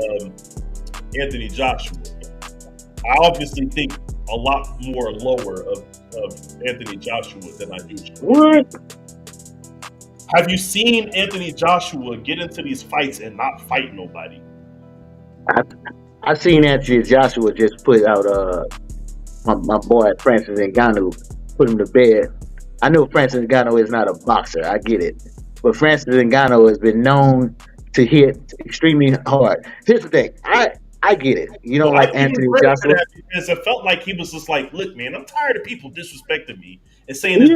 Anthony Joshua. I obviously think a lot more lower of Anthony Joshua than I do. What? Have you seen Anthony Joshua get into these fights and not fight nobody? I've seen Anthony Joshua just put out my boy Francis Ngannou, put him to bed. I know Francis Ngannou is not a boxer. I get it. But Francis Ngannou has been known to hit extremely hard. Here's the thing. I get it. You don't like Anthony Joshua? Because it felt like he was just like, "Look, man, I'm tired of people disrespecting me and saying this."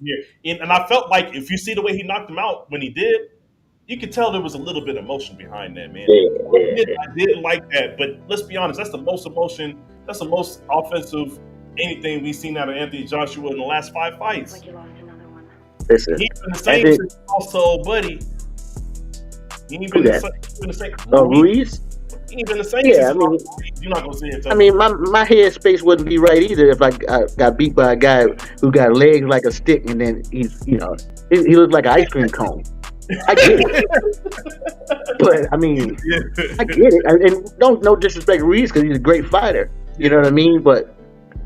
Yeah. And I felt like if you see the way he knocked him out when he did, you could tell there was a little bit of emotion behind that, man. Yeah. I did like that. But let's be honest, that's the most emotion. That's the most offensive anything we've seen out of Anthony Joshua in the last 5 fights. Listen, he's been the same since also, buddy. He ain't been the same. Ruiz? Even the same. Yeah, I mean, you're not gonna see it. I mean, my head space wouldn't be right either if I got beat by a guy who got legs like a stick, and then he looks like an ice cream cone. I get it, but I mean, I get it, and no disrespect to Ruiz because he's a great fighter. You know what I mean? But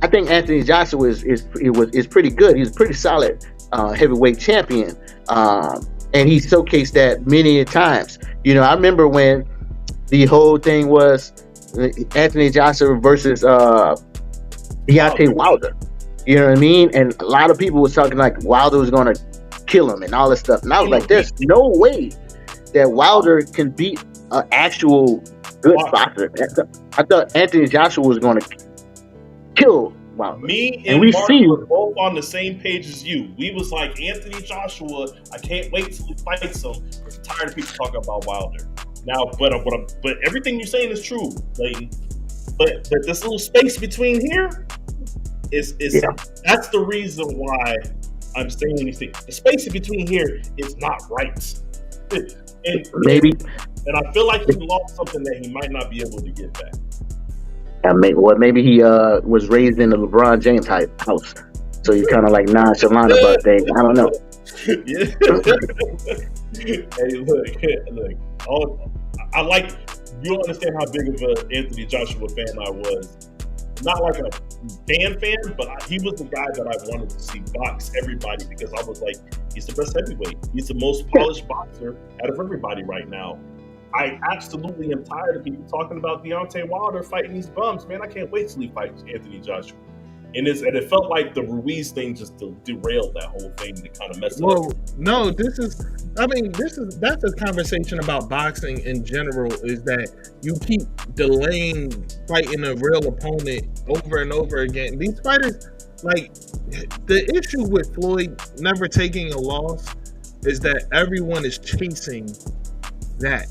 I think Anthony Joshua is pretty good. He's a pretty solid heavyweight champion, and he showcased that many times. You know, I remember when the whole thing was Anthony Joshua versus Deontay Wilder. You know what I mean? And a lot of people was talking like Wilder was going to kill him and all this stuff. And I was like, there's no way that Wilder can beat an actual good boxer. I thought Anthony Joshua was going to kill Wilder. Me and Mark were both on the same page as you. We was like, Anthony Joshua, I can't wait till he fights him. I'm tired of people talking about Wilder. Now, but everything you're saying is true, Leighton. But this little space between here is that's the reason why I'm saying these things. The space in between here is not right, and I feel like he lost something that he might not be able to get back. Maybe he was raised in the LeBron James type house, so he's kind of like nonchalant about things. I don't know. Hey, look. I like, you don't understand how big of an Anthony Joshua fan I was. Not like a fan, but he was the guy that I wanted to see box everybody because I was like, he's the best heavyweight. He's the most polished boxer out of everybody right now. I absolutely am tired of people talking about Deontay Wilder fighting these bums. Man, I can't wait till he fights Anthony Joshua. And it felt like the Ruiz thing just derailed that whole thing to kind of mess it up. Well, no, that's a conversation about boxing in general, is that you keep delaying fighting a real opponent over and over again. These fighters, like, the issue with Floyd never taking a loss is that everyone is chasing that.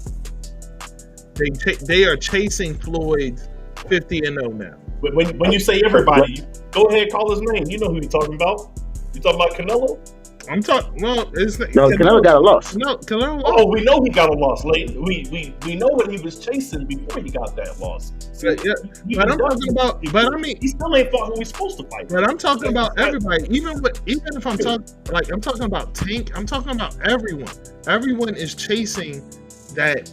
They are chasing Floyd's 50-0 now. When you say everybody, go ahead, call his name. You know who you're talking about. You talking about Canelo? I'm talking. No, it's not, No, Canelo got a loss. No, Canelo. Oh, we know he got a loss. Like we know what he was chasing before he got that loss. So, But, but I'm talking about. But I mean, he still ain't fought who he's supposed to fight. But I'm talking about everybody. Even if I'm talking I'm talking about Tank. I'm talking about everyone. Everyone is chasing that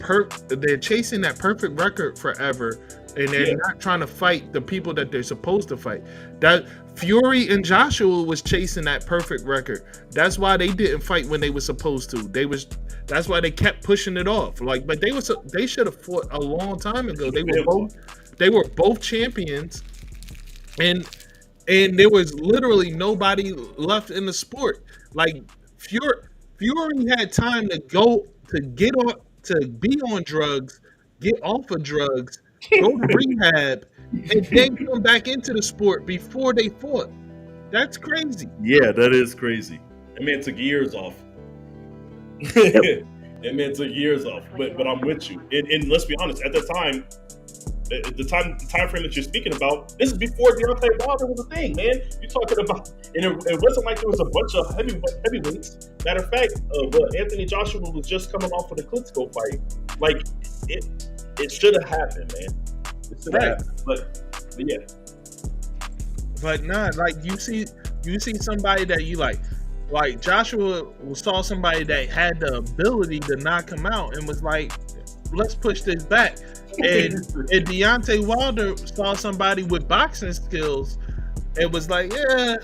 They're chasing that perfect record forever, and they're not trying to fight the people that they're supposed to fight. That Fury and Joshua was chasing that perfect record. That's why they didn't fight when they were supposed to. That's why they kept pushing it off. Like, but they should have fought a long time ago. They were both champions, and there was literally nobody left in the sport. Like Fury had time to go to get on to be on drugs, get off of drugs, go to rehab, and then come back into the sport before they fought. That's crazy. Yeah, that is crazy. That man took years off. That man took years off. But I'm with you. And let's be honest, at the time frame that you're speaking about, this is before Deontay Wilder was a thing, man. You're talking about, and it wasn't like there was a bunch of heavyweights. Matter of fact, Anthony Joshua was just coming off of the Klitschko fight. Like, it should have happened, man. It should have happened. But yeah. But nah, like you see somebody that you like Joshua saw somebody that had the ability to knock him out and was like, let's push this back. And Deontay Wilder saw somebody with boxing skills and was like, yeah,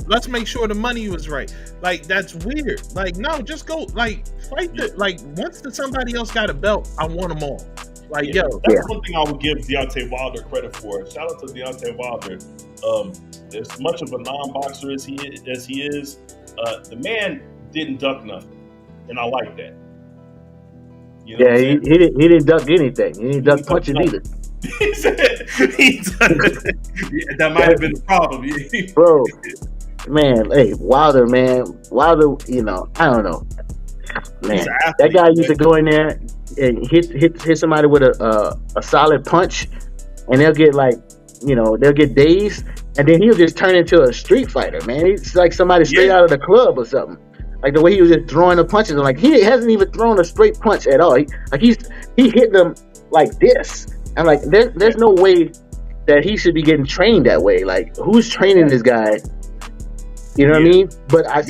let's make sure the money was right. Like, that's weird. Like, no, just go, like, fight once somebody else got a belt, I want them all. Like, that's one thing I would give Deontay Wilder credit for. Shout out to Deontay Wilder. As much of a non-boxer as he is, the man didn't duck nothing, and I like that. You know he didn't duck anything. He didn't duck punches either. That might have been the problem, bro. Man, hey, Wilder, you know, I don't know, man. That guy used to go in there and hit somebody with a solid punch, and they'll get dazed, and then he'll just turn into a street fighter, man. He's like somebody straight out of the club or something. Like the way he was just throwing the punches, and like he hasn't even thrown a straight punch at all. He hit them like this. I'm like, there's no way that he should be getting trained that way. Like, who's training this guy? You know what I mean? But I've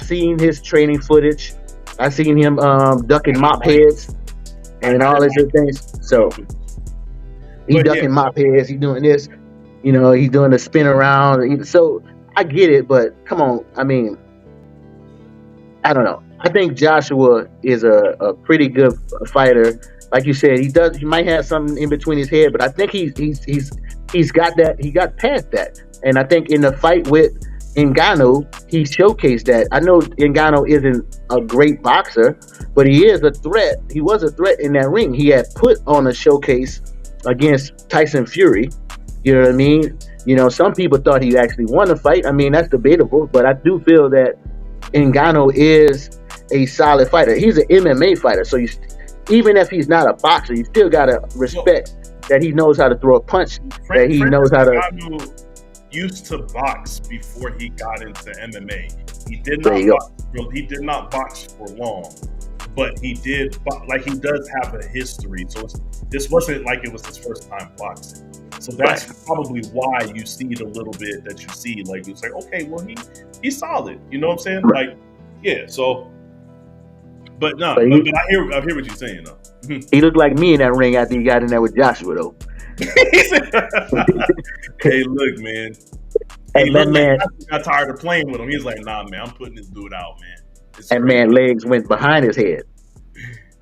seen his training footage. I've seen him ducking mop heads and all these other things. So he's ducking mop heads. He's doing this. You know, he's doing the spin around. So I get it, but come on. I mean, I don't know. I think Joshua is a pretty good fighter. Like you said, he might have something in between his head, but I think he's got that. He got past that. And I think in the fight with Ngannou, he showcased that. I know Ngannou isn't a great boxer, but he is a threat. He was a threat in that ring. He had put on a showcase against Tyson Fury. You know what I mean? You know, some people thought he actually won the fight. I mean, that's debatable, but I do feel that Ngannou is a solid fighter. He's an MMA fighter, so even if he's not a boxer, you still gotta respect that he knows how to throw a punch. That he knows how to. Ngannou used to box before he got into MMA. He did not box. He did not box for long, but he did. Like, he does have a history, so this wasn't like it was his first time boxing. So that's probably why you see the little bit that you see. Like, it's like, okay, well, he's solid. You know what I'm saying? Right. Like, yeah. So, but no, but I hear what you're saying though. He looked like me in that ring after he got in there with Joshua though. Hey, look, man. Hey, that man got tired of playing with him. He's like, nah, man, I'm putting this dude out, man. That man legs went behind his head.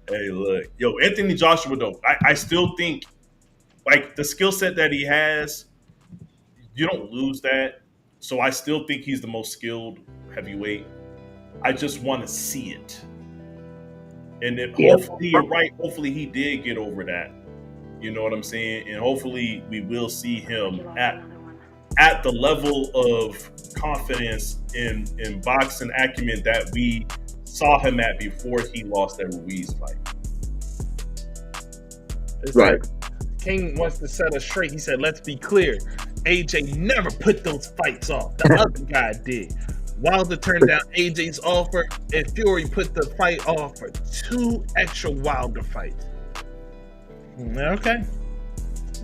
Hey, look, yo, Anthony Joshua though, I still think, like, the skill set that he has, you don't lose that. So I still think he's the most skilled heavyweight. I just want to see it. And then hopefully you're right. Hopefully he did get over that. You know what I'm saying? And hopefully we will see him at the level of confidence in boxing acumen that we saw him at before he lost that Ruiz fight. Right. King wants to set us straight. He said, let's be clear. AJ never put those fights off. The other guy did. Wilder turned down AJ's offer, and Fury put the fight off for 2 extra Wilder fights. Okay.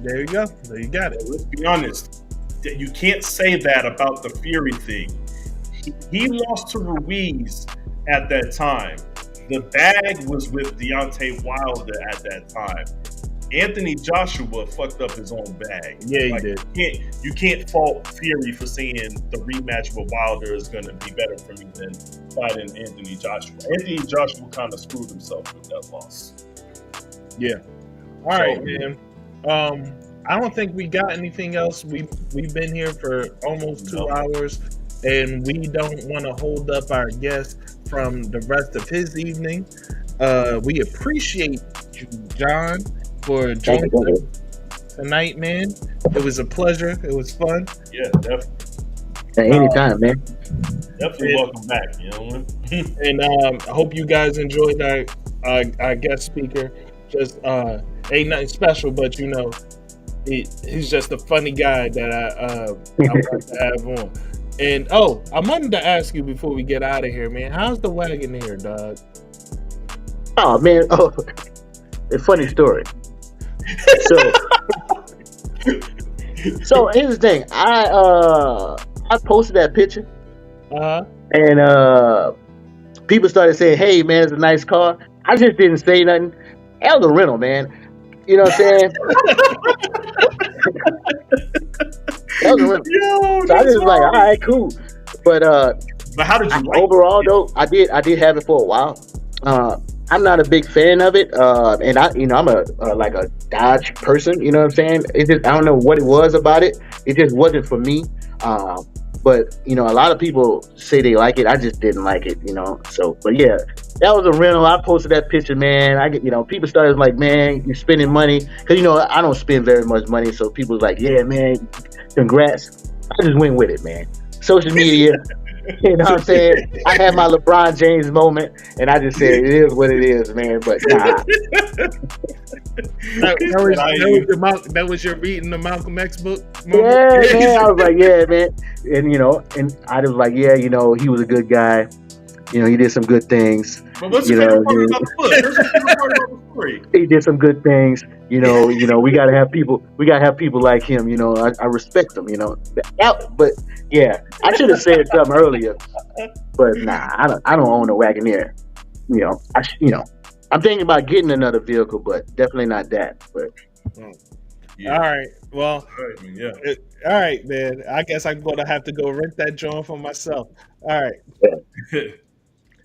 There you go. There you got it. Let's be honest. You can't say that about the Fury thing. He lost to Ruiz at that time. The bag was with Deontay Wilder at that time. Anthony Joshua fucked up his own bag. Yeah, he did. You can't fault Fury for saying the rematch with Wilder is going to be better for me than fighting Anthony Joshua. Anthony Joshua kind of screwed himself with that loss. Yeah. All right, man. I don't think we got anything else. We've been here for almost 2 hours, and we don't want to hold up our guest from the rest of his evening. We appreciate you, John, for joining us tonight, man. It was a pleasure. It was fun. Yeah, definitely. Anytime, man. Definitely welcome back. You know. And I hope you guys enjoyed our guest speaker. Just ain't nothing special, but you know, he's just a funny guy that I want to have on. And I wanted to ask you before we get out of here, man. How's the wagon here, dog? Oh man, a funny story. So here's the thing. I posted that picture, and people started saying, "Hey man, it's a nice car." I just didn't say nothing. That was a rental, man. You know what I'm saying? That was a rental. So I just was like, all right, cool. But how did you overall though? I did have it for a while. I'm not a big fan of it, and I'm a like a Dodge person. You know what I'm saying? It just, I don't know what it was about it. It just wasn't for me. But you know, a lot of people say they like it. I just didn't like it. You know. So, but yeah, that was a rental. I posted that picture, man. I get, you know, people started like, man, you're spending money, because you know I don't spend very much money. So people was like, yeah, man, congrats. I just went with it, man. Social media. You know what I'm saying? I had my LeBron James moment, and I just said, it is what it is, man. But nah. That was your reading the Malcolm X book moment? Yeah, man. I was like, yeah, man. And, you know, and I was like, yeah, you know, he was a good guy. You know, he did some good things. But what's your favorite part about the book? What's your favorite part about the story? He did some good things. You know, we gotta have people like him. You know, I respect him. You know, but yeah, I should have said something earlier. But nah, I don't own a Wagoneer. You know, I'm thinking about getting another vehicle, but definitely not that. But yeah. All right, well, all right, man. I guess I'm gonna have to go rent that joint for myself. All right.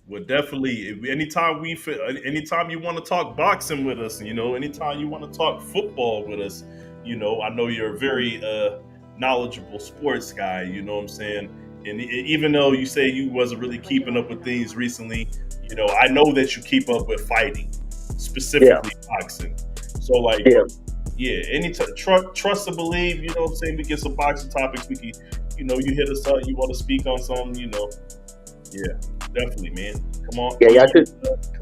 Well, definitely. Anytime you want to talk boxing with us, you know, anytime you want to talk football with us, you know, I know you're a very knowledgeable sports guy. You know what I'm saying? And even though you say you wasn't really keeping up with things recently, you know, I know that you keep up with fighting, specifically boxing. So, like, anytime, trust and believe. You know what I'm saying? We get some boxing topics. We can, you know, you hit us up. You want to speak on something, you know. Yeah, definitely, man. Come on. Yeah, come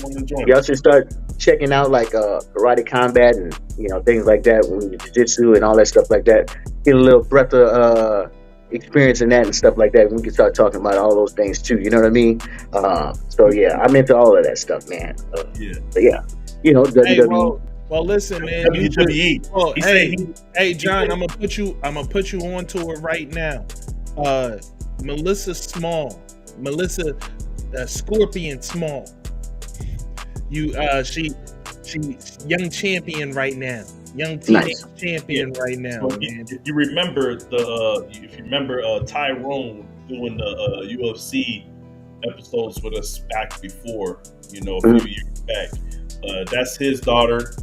on and join. Y'all should start checking out like karate combat and, you know, things like that, jiu-jitsu and all that stuff like that. Get a little breadth of experience in that and stuff like that. We can start talking about all those things too. You know what I mean? So yeah, I'm into all of that stuff, man. But yeah, you know, WWE. Well, listen, man. WWE. Hey, John, I'm gonna put you onto it right now. Melissa Scorpion Small. She's young champion right now. Young teenage champion right now. So if you remember Tyrone doing the UFC episodes with us back before, you know, a few years back. That's his daughter.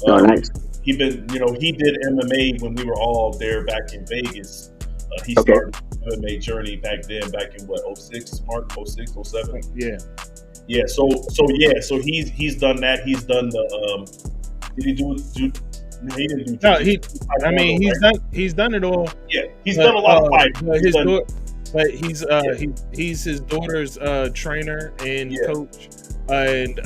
Nice. He did MMA when we were all there back in Vegas. He started the MMA journey back in what, 06, Mark, 06, 07? Yeah. So he's done that. He's done the did he do he didn't do he's done it all. Yeah, he's done a lot of fighting. He's his daughter's trainer and coach. And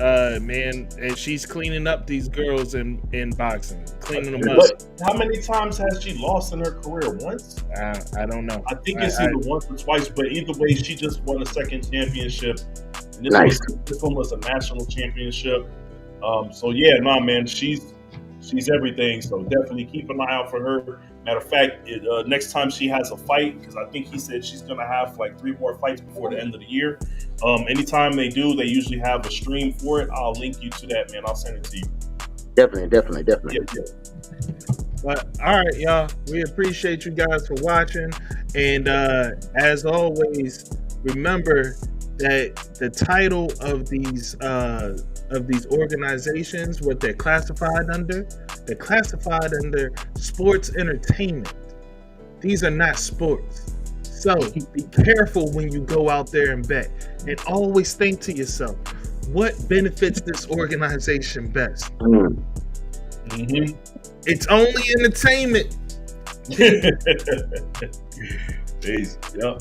man, and she's cleaning up these girls in boxing, cleaning them up. But how many times has she lost in her career? Once? I don't know. I think it's either once or twice, but either way, she just won a second championship. And this one was a national championship. So yeah, nah, man, she's everything. So definitely keep an eye out for her. Matter of fact, next time she has a fight, because I think he said she's gonna have like 3 more fights before the end of the year. Anytime they do, they usually have a stream for it. I'll link you to that, man. I'll send it to you. Definitely. Yeah. But all right, y'all, we appreciate you guys for watching, and as always, remember that the title of these organizations, what they're classified under sports entertainment. These are not sports. So be careful when you go out there and bet, and always think to yourself, what benefits this organization best? Mm-hmm. It's only entertainment. Peace. Yep.